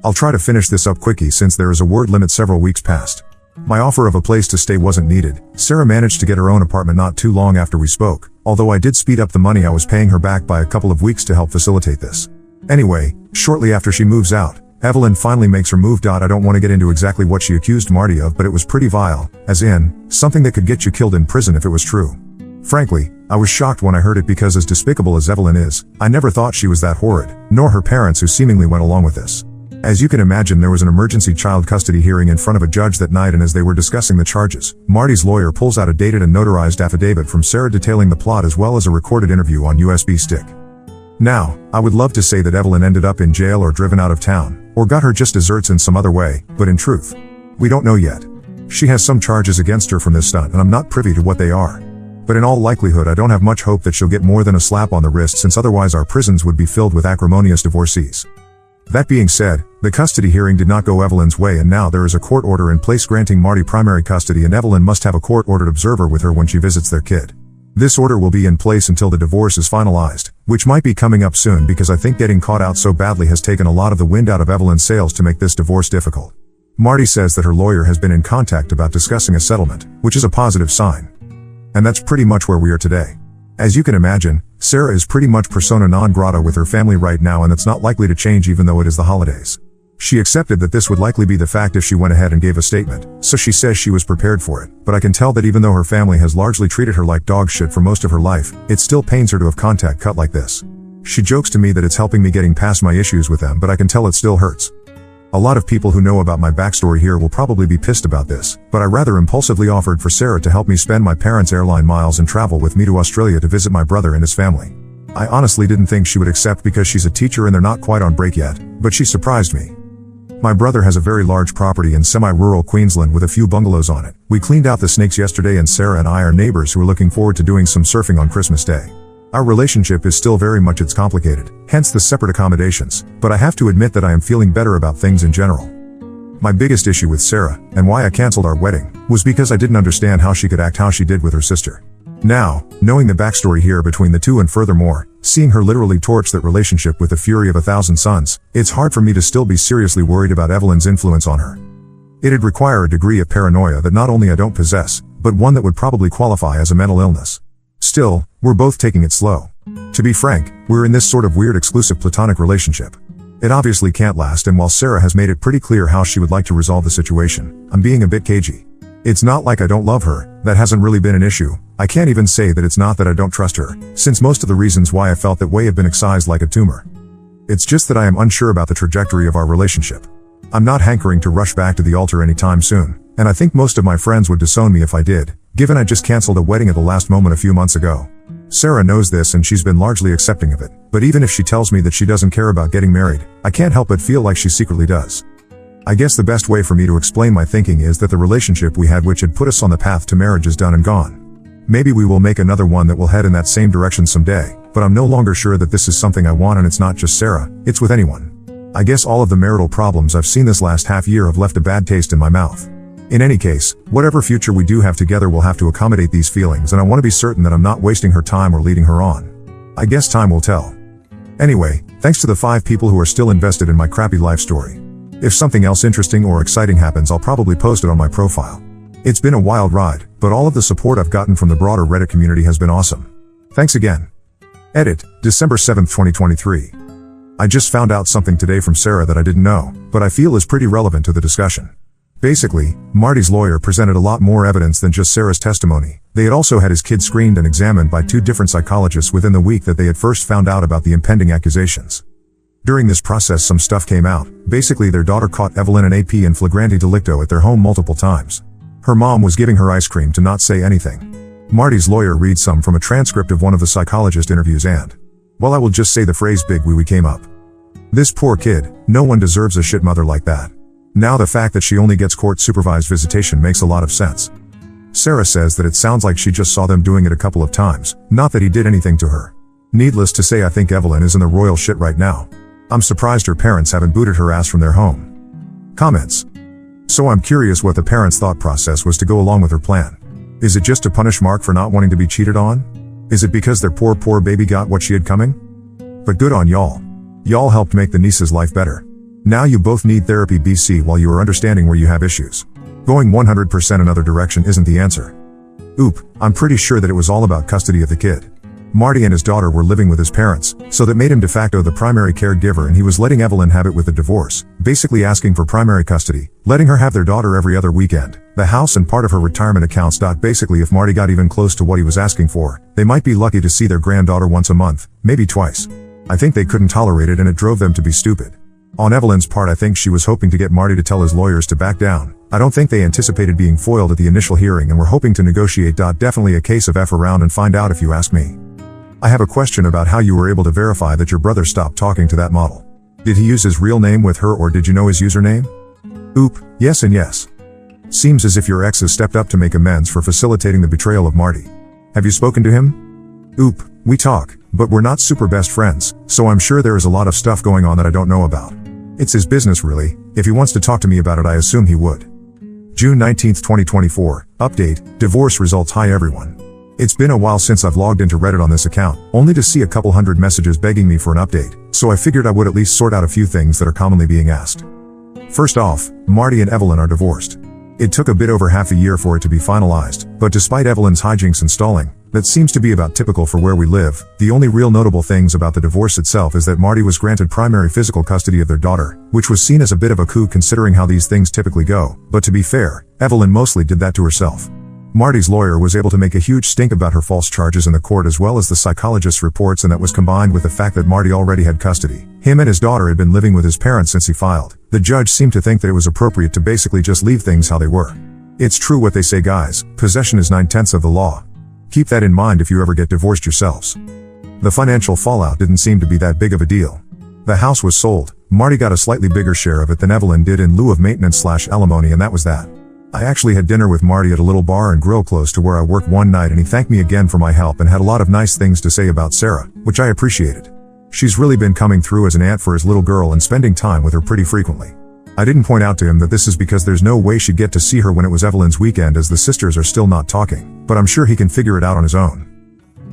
I'll try to finish this up quickie since there is a word limit several weeks past. My offer of a place to stay wasn't needed. Sarah managed to get her own apartment not too long after we spoke, although I did speed up the money I was paying her back by a couple of weeks to help facilitate this. Anyway, shortly after she moves out, Evelyn finally makes her move. I don't want to get into exactly what she accused Marty of, but it was pretty vile, as in, something that could get you killed in prison if it was true. Frankly, I was shocked when I heard it because as despicable as Evelyn is, I never thought she was that horrid, nor her parents who seemingly went along with this. As you can imagine, there was an emergency child custody hearing in front of a judge that night, and as they were discussing the charges, Marty's lawyer pulls out a dated and notarized affidavit from Sarah detailing the plot as well as a recorded interview on USB stick. Now, I would love to say that Evelyn ended up in jail or driven out of town, or got her just desserts in some other way, but in truth, we don't know yet. She has some charges against her from this stunt and I'm not privy to what they are. But in all likelihood I don't have much hope that she'll get more than a slap on the wrist, since otherwise our prisons would be filled with acrimonious divorcees. That being said, the custody hearing did not go Evelyn's way, and now there is a court order in place granting Marty primary custody, and Evelyn must have a court-ordered observer with her when she visits their kid. This order will be in place until the divorce is finalized, which might be coming up soon because I think getting caught out so badly has taken a lot of the wind out of Evelyn's sails to make this divorce difficult. Marty says that her lawyer has been in contact about discussing a settlement, which is a positive sign. And that's pretty much where we are today. As you can imagine, Sarah is pretty much persona non grata with her family right now, and that's not likely to change even though it is the holidays. She accepted that this would likely be the fact if she went ahead and gave a statement, so she says she was prepared for it, but I can tell that even though her family has largely treated her like dog shit for most of her life, it still pains her to have contact cut like this. She jokes to me that it's helping me getting past my issues with them, but I can tell it still hurts. A lot of people who know about my backstory here will probably be pissed about this, but I rather impulsively offered for Sarah to help me spend my parents' airline miles and travel with me to Australia to visit my brother and his family. I honestly didn't think she would accept because she's a teacher and they're not quite on break yet, but she surprised me. My brother has a very large property in semi-rural Queensland with a few bungalows on it. We cleaned out the snakes yesterday and Sarah and I are neighbors who are looking forward to doing some surfing on Christmas Day. Our relationship is still very much it's complicated, hence the separate accommodations, but I have to admit that I am feeling better about things in general. My biggest issue with Sarah, and why I canceled our wedding, was because I didn't understand how she could act how she did with her sister. Now, knowing the backstory here between the two and furthermore, seeing her literally torch that relationship with the fury of 1,000 suns, it's hard for me to still be seriously worried about Evelyn's influence on her. It'd require a degree of paranoia that not only I don't possess, but one that would probably qualify as a mental illness. Still, we're both taking it slow. To be frank, we're in this sort of weird exclusive platonic relationship. It obviously can't last, and while Sarah has made it pretty clear how she would like to resolve the situation, I'm being a bit cagey. It's not like I don't love her, that hasn't really been an issue. I can't even say that it's not that I don't trust her, since most of the reasons why I felt that way have been excised like a tumor. It's just that I am unsure about the trajectory of our relationship. I'm not hankering to rush back to the altar anytime soon, and I think most of my friends would disown me if I did, given I just canceled a wedding at the last moment a few months ago. Sarah knows this and she's been largely accepting of it, but even if she tells me that she doesn't care about getting married, I can't help but feel like she secretly does. I guess the best way for me to explain my thinking is that the relationship we had which had put us on the path to marriage is done and gone. Maybe we will make another one that will head in that same direction someday, but I'm no longer sure that this is something I want, and it's not just Sarah, it's with anyone. I guess all of the marital problems I've seen this last half year have left a bad taste in my mouth. In any case, whatever future we do have together will have to accommodate these feelings, and I want to be certain that I'm not wasting her time or leading her on. I guess time will tell. Anyway, thanks to the 5 people who are still invested in my crappy life story. If something else interesting or exciting happens, I'll probably post it on my profile. It's been a wild ride, but all of the support I've gotten from the broader Reddit community has been awesome. Thanks again. Edit, December 7th, 2023. I just found out something today from Sarah that I didn't know, but I feel is pretty relevant to the discussion. Basically, Marty's lawyer presented a lot more evidence than just Sarah's testimony. They had also had his kid screened and examined by 2 different psychologists within the week that they had first found out about the impending accusations. During this process some stuff came out. Basically their daughter caught Evelyn and AP in flagrante delicto at their home multiple times. Her mom was giving her ice cream to not say anything. Marty's lawyer reads some from a transcript of one of the psychologist interviews and, well, I will just say the phrase big wee came up. This poor kid, no one deserves a shit mother like that. Now the fact that she only gets court-supervised visitation makes a lot of sense. Sarah says that it sounds like she just saw them doing it a couple of times, not that he did anything to her. Needless to say, I think Evelyn is in the royal shit right now. I'm surprised her parents haven't booted her ass from their home. Comments. So I'm curious what the parents' thought process was to go along with her plan. Is it just to punish Mark for not wanting to be cheated on? Is it because their poor baby got what she had coming? But good on y'all. Y'all helped make the niece's life better. Now you both need therapy BC while you are understanding where you have issues. Going 100% another direction isn't the answer. Oop, I'm pretty sure that it was all about custody of the kid. Marty and his daughter were living with his parents, so that made him de facto the primary caregiver, and he was letting Evelyn have it with the divorce, basically asking for primary custody, letting her have their daughter every other weekend, the house and part of her retirement accounts. Basically if Marty got even close to what he was asking for, they might be lucky to see their granddaughter once a month, maybe twice. I think they couldn't tolerate it and it drove them to be stupid. On Evelyn's part, I think she was hoping to get Marty to tell his lawyers to back down. I don't think they anticipated being foiled at the initial hearing and were hoping to negotiate. Definitely a case of F around and find out if you ask me. I have a question about how you were able to verify that your brother stopped talking to that model. Did he use his real name with her, or did you know his username? Oop, yes and yes. Seems as if your ex has stepped up to make amends for facilitating the betrayal of Marty. Have you spoken to him? Oop, we talk, but we're not super best friends, so I'm sure there is a lot of stuff going on that I don't know about. It's his business really. If he wants to talk to me about it, I assume he would. June 19th, 2024, update, divorce results. Hi everyone. It's been a while since I've logged into Reddit on this account, only to see a couple hundred messages begging me for an update, so I figured I would at least sort out a few things that are commonly being asked. First off, Marty and Evelyn are divorced. It took a bit over half a year for it to be finalized, but despite Evelyn's hijinks and stalling, that seems to be about typical for where we live. The only real notable things about the divorce itself is that Marty was granted primary physical custody of their daughter, which was seen as a bit of a coup considering how these things typically go, but to be fair, Evelyn mostly did that to herself. Marty's lawyer was able to make a huge stink about her false charges in the court as well as the psychologist's reports, and that was combined with the fact that Marty already had custody. Him and his daughter had been living with his parents since he filed. The judge seemed to think that it was appropriate to basically just leave things how they were. It's true what they say, guys, possession is 9/10 of the law. Keep that in mind if you ever get divorced yourselves. The financial fallout didn't seem to be that big of a deal. The house was sold, Marty got a slightly bigger share of it than Evelyn did in lieu of maintenance/alimony, and that was that. I actually had dinner with Marty at a little bar and grill close to where I work one night, and he thanked me again for my help and had a lot of nice things to say about Sarah, which I appreciated. She's really been coming through as an aunt for his little girl and spending time with her pretty frequently. I didn't point out to him that this is because there's no way she'd get to see her when it was Evelyn's weekend, as the sisters are still not talking, but I'm sure he can figure it out on his own.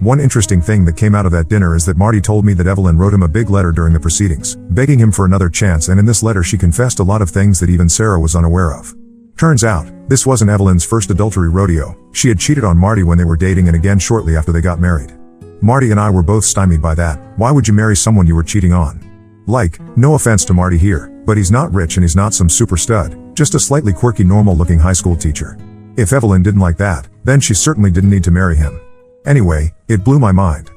One interesting thing that came out of that dinner is that Marty told me that Evelyn wrote him a big letter during the proceedings, begging him for another chance, and in this letter she confessed a lot of things that even Sarah was unaware of. Turns out, this wasn't Evelyn's first adultery rodeo. She had cheated on Marty when they were dating and again shortly after they got married. Marty and I were both stymied by that. Why would you marry someone you were cheating on? Like, no offense to Marty here, but he's not rich and he's not some super stud, just a slightly quirky normal-looking high school teacher. If Evelyn didn't like that, then she certainly didn't need to marry him. Anyway, it blew my mind.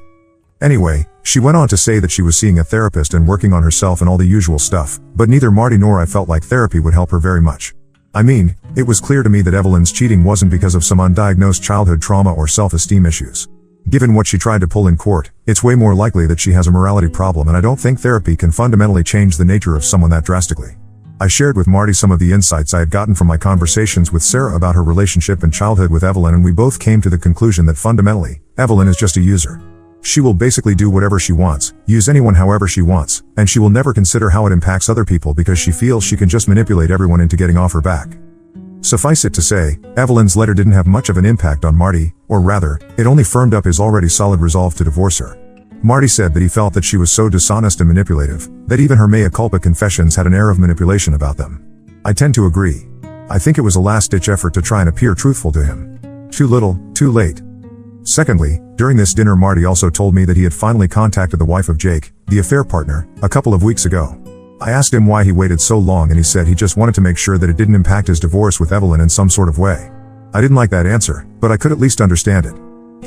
Anyway, she went on to say that she was seeing a therapist and working on herself and all the usual stuff, but neither Marty nor I felt like therapy would help her very much. I mean, it was clear to me that Evelyn's cheating wasn't because of some undiagnosed childhood trauma or self-esteem issues. Given what she tried to pull in court, it's way more likely that she has a morality problem, and I don't think therapy can fundamentally change the nature of someone that drastically. I shared with Marty some of the insights I had gotten from my conversations with Sarah about her relationship and childhood with Evelyn, and we both came to the conclusion that fundamentally, Evelyn is just a user. She will basically do whatever she wants, use anyone however she wants, and she will never consider how it impacts other people because she feels she can just manipulate everyone into getting off her back. Suffice it to say, Evelyn's letter didn't have much of an impact on Marty, or rather, it only firmed up his already solid resolve to divorce her. Marty said that he felt that she was so dishonest and manipulative, that even her mea culpa confessions had an air of manipulation about them. I tend to agree. I think it was a last-ditch effort to try and appear truthful to him. Too little, too late. Secondly, during this dinner Marty also told me that he had finally contacted the wife of Jake, the affair partner, a couple of weeks ago. I asked him why he waited so long, and he said he just wanted to make sure that it didn't impact his divorce with Evelyn in some sort of way. I didn't like that answer, but I could at least understand it.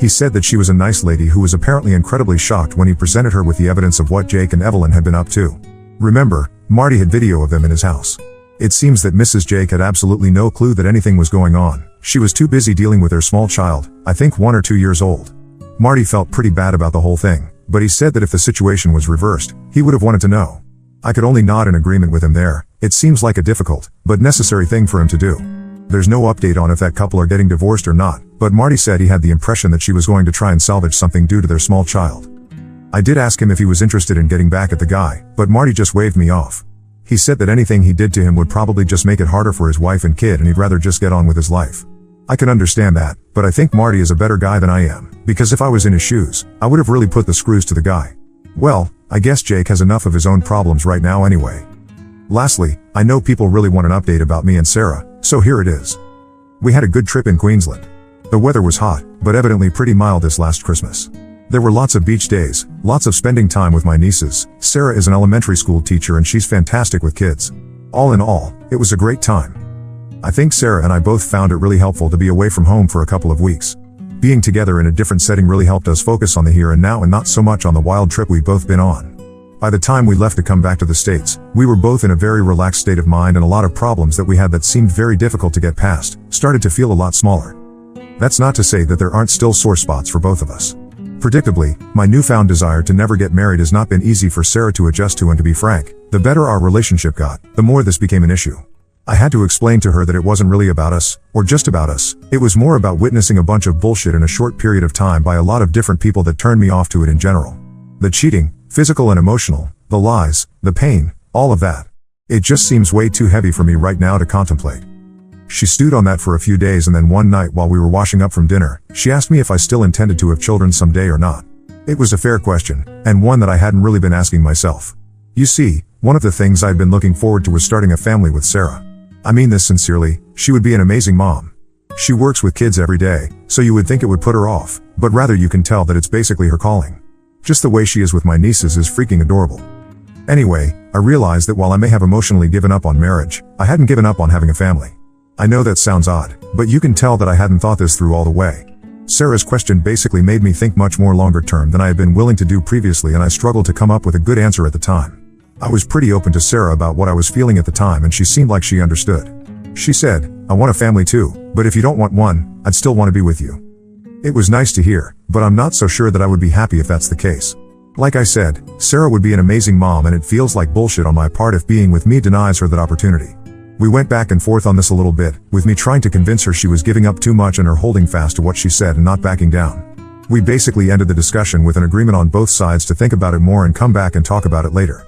He said that she was a nice lady who was apparently incredibly shocked when he presented her with the evidence of what Jake and Evelyn had been up to. Remember, Marty had video of them in his house. It seems that Mrs. Jake had absolutely no clue that anything was going on. She was too busy dealing with their small child, I think 1 or 2 years old. Marty felt pretty bad about the whole thing, but he said that if the situation was reversed, he would have wanted to know. I could only nod in agreement with him there. It seems like a difficult, but necessary thing for him to do. There's no update on if that couple are getting divorced or not, but Marty said he had the impression that she was going to try and salvage something due to their small child. I did ask him if he was interested in getting back at the guy, but Marty just waved me off. He said that anything he did to him would probably just make it harder for his wife and kid, and he'd rather just get on with his life. I can understand that, but I think Marty is a better guy than I am, because if I was in his shoes, I would have really put the screws to the guy. Well, I guess Jake has enough of his own problems right now anyway. Lastly, I know people really want an update about me and Sarah, so here it is. We had a good trip in Queensland. The weather was hot, but evidently pretty mild this last Christmas. There were lots of beach days, lots of spending time with my nieces. Sarah is an elementary school teacher and she's fantastic with kids. All in all, it was a great time. I think Sarah and I both found it really helpful to be away from home for a couple of weeks. Being together in a different setting really helped us focus on the here and now and not so much on the wild trip we'd both been on. By the time we left to come back to the States, we were both in a very relaxed state of mind, and a lot of problems that we had that seemed very difficult to get past started to feel a lot smaller. That's not to say that there aren't still sore spots for both of us. Predictably, my newfound desire to never get married has not been easy for Sarah to adjust to, and to be frank, the better our relationship got, the more this became an issue. I had to explain to her that it wasn't really about us, or just about us. It was more about witnessing a bunch of bullshit in a short period of time by a lot of different people that turned me off to it in general. The cheating, physical and emotional, the lies, the pain, all of that. It just seems way too heavy for me right now to contemplate. She stewed on that for a few days, and then one night while we were washing up from dinner, she asked me if I still intended to have children someday or not. It was a fair question, and one that I hadn't really been asking myself. You see, one of the things I'd been looking forward to was starting a family with Sarah. I mean this sincerely, she would be an amazing mom. She works with kids every day, so you would think it would put her off, but rather you can tell that it's basically her calling. Just the way she is with my nieces is freaking adorable. Anyway, I realized that while I may have emotionally given up on marriage, I hadn't given up on having a family. I know that sounds odd, but you can tell that I hadn't thought this through all the way. Sarah's question basically made me think much more longer term than I had been willing to do previously, and I struggled to come up with a good answer at the time. I was pretty open to Sarah about what I was feeling at the time, and she seemed like she understood. She said, "I want a family too, but if you don't want one, I'd still want to be with you." It was nice to hear, but I'm not so sure that I would be happy if that's the case. Like I said, Sarah would be an amazing mom, and it feels like bullshit on my part if being with me denies her that opportunity. We went back and forth on this a little bit, with me trying to convince her she was giving up too much and her holding fast to what she said and not backing down. We basically ended the discussion with an agreement on both sides to think about it more and come back and talk about it later.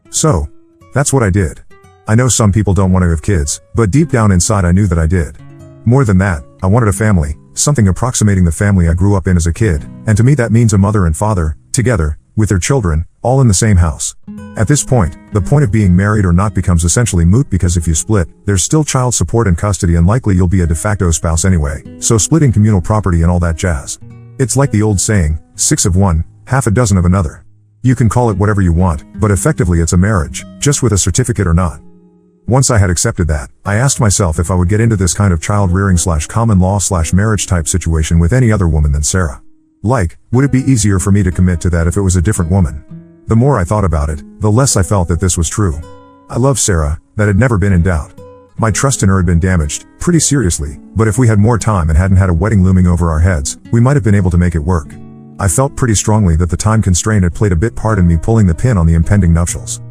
So, that's what I did. I know some people don't want to have kids, but deep down inside I knew that I did. More than that, I wanted a family, something approximating the family I grew up in as a kid, and to me that means a mother and father, together, with their children, all in the same house. At this point, the point of being married or not becomes essentially moot, because if you split, there's still child support and custody, and likely you'll be a de facto spouse anyway, so splitting communal property and all that jazz. It's like the old saying, 6 of one, half a dozen of another. You can call it whatever you want, but effectively it's a marriage, just with a certificate or not. Once I had accepted that, I asked myself if I would get into this kind of child-rearing / common law / marriage type situation with any other woman than Sarah. Like, would it be easier for me to commit to that if it was a different woman? The more I thought about it, the less I felt that this was true. I love Sarah, that had never been in doubt. My trust in her had been damaged, pretty seriously, but if we had more time and hadn't had a wedding looming over our heads, we might have been able to make it work. I felt pretty strongly that the time constraint had played a bit part in me pulling the pin on the impending nuptials.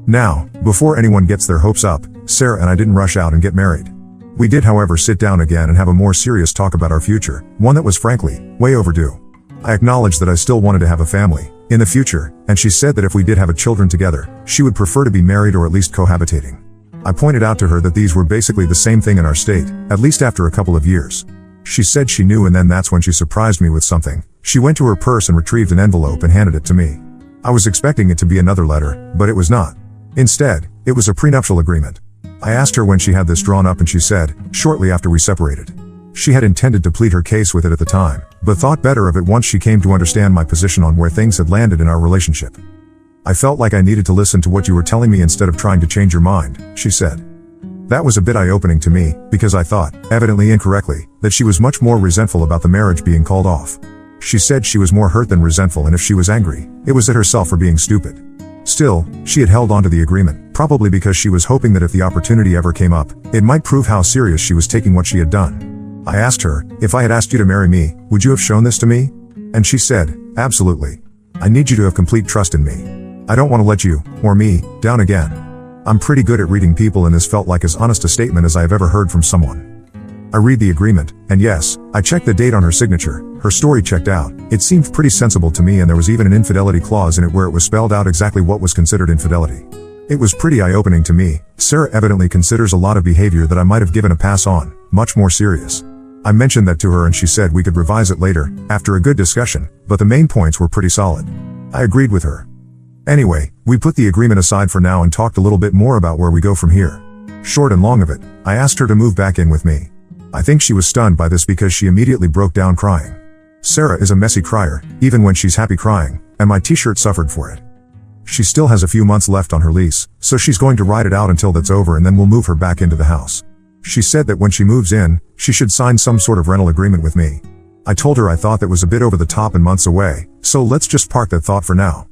Now, before anyone gets their hopes up, Sarah and I didn't rush out and get married. We did, however, sit down again and have a more serious talk about our future, one that was frankly, way overdue. I acknowledged that I still wanted to have a family in the future, and she said that if we did have children together, she would prefer to be married or at least cohabitating. I pointed out to her that these were basically the same thing in our state, at least after a couple of years. She said she knew, and then that's when she surprised me with something. She went to her purse and retrieved an envelope and handed it to me. I was expecting it to be another letter, but it was not. Instead, it was a prenuptial agreement. I asked her when she had this drawn up, and she said, shortly after we separated. She had intended to plead her case with it at the time, but thought better of it once she came to understand my position on where things had landed in our relationship. "I felt like I needed to listen to what you were telling me instead of trying to change your mind," she said. That was a bit eye-opening to me, because I thought, evidently incorrectly, that she was much more resentful about the marriage being called off. She said she was more hurt than resentful, and if she was angry, it was at herself for being stupid. Still, she had held on to the agreement, probably because she was hoping that if the opportunity ever came up, it might prove how serious she was taking what she had done. I asked her, if I had asked you to marry me, would you have shown this to me? And she said, absolutely. I need you to have complete trust in me. I don't want to let you, or me, down again. I'm pretty good at reading people, and this felt like as honest a statement as I have ever heard from someone. I read the agreement, and yes, I checked the date on her signature. Her story checked out. It seemed pretty sensible to me, and there was even an infidelity clause in it where it was spelled out exactly what was considered infidelity. It was pretty eye-opening to me. Sarah evidently considers a lot of behavior that I might have given a pass on, much more serious. I mentioned that to her, and she said we could revise it later, after a good discussion, but the main points were pretty solid. I agreed with her. Anyway, we put the agreement aside for now and talked a little bit more about where we go from here. Short and long of it, I asked her to move back in with me. I think she was stunned by this because she immediately broke down crying. Sarah is a messy crier, even when she's happy crying, and my t-shirt suffered for it. She still has a few months left on her lease, so she's going to ride it out until that's over, and then we'll move her back into the house. She said that when she moves in, she should sign some sort of rental agreement with me. I told her I thought that was a bit over the top and months away, so let's just park that thought for now.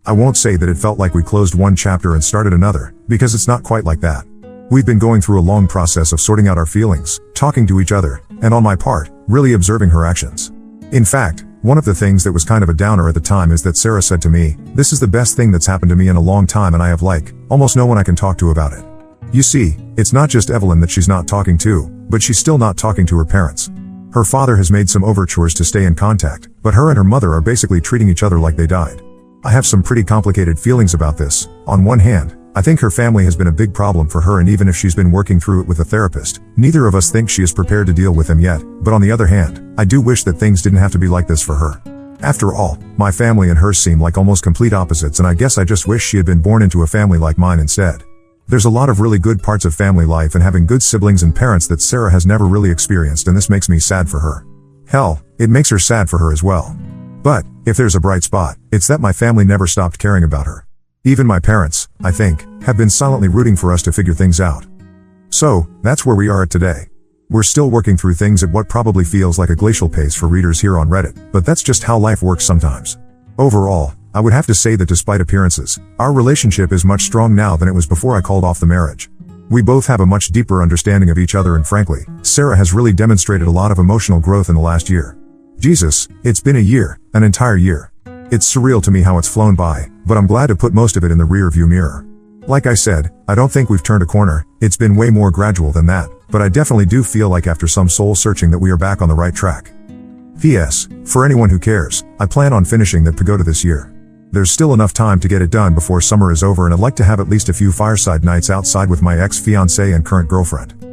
I won't say that it felt like we closed one chapter and started another, because it's not quite like that. We've been going through a long process of sorting out our feelings, talking to each other, and on my part, really observing her actions. In fact, one of the things that was kind of a downer at the time is that Sarah said to me, "This is the best thing that's happened to me in a long time, and I have almost no one I can talk to about it." You see, it's not just Evelyn that she's not talking to, but she's still not talking to her parents. Her father has made some overtures to stay in contact, but her and her mother are basically treating each other like they died. I have some pretty complicated feelings about this. On one hand, I think her family has been a big problem for her, and even if she's been working through it with a therapist, neither of us think she is prepared to deal with him yet. But on the other hand, I do wish that things didn't have to be like this for her. After all, my family and hers seem like almost complete opposites, and I guess I just wish she had been born into a family like mine instead. There's a lot of really good parts of family life and having good siblings and parents that Sarah has never really experienced, and this makes me sad for her. Hell, it makes her sad for her as well. But, if there's a bright spot, it's that my family never stopped caring about her. Even my parents, I think, have been silently rooting for us to figure things out. So, that's where we are at today. We're still working through things at what probably feels like a glacial pace for readers here on Reddit, but that's just how life works sometimes. Overall, I would have to say that despite appearances, our relationship is much stronger now than it was before I called off the marriage. We both have a much deeper understanding of each other, and frankly, Sarah has really demonstrated a lot of emotional growth in the last year. Jesus, it's been a year, an entire year. It's surreal to me how it's flown by, but I'm glad to put most of it in the rear-view mirror. Like I said, I don't think we've turned a corner. It's been way more gradual than that, but I definitely do feel like after some soul-searching that we are back on the right track. P.S. For anyone who cares, I plan on finishing that pagoda this year. There's still enough time to get it done before summer is over, and I'd like to have at least a few fireside nights outside with my ex-fiancée and current girlfriend.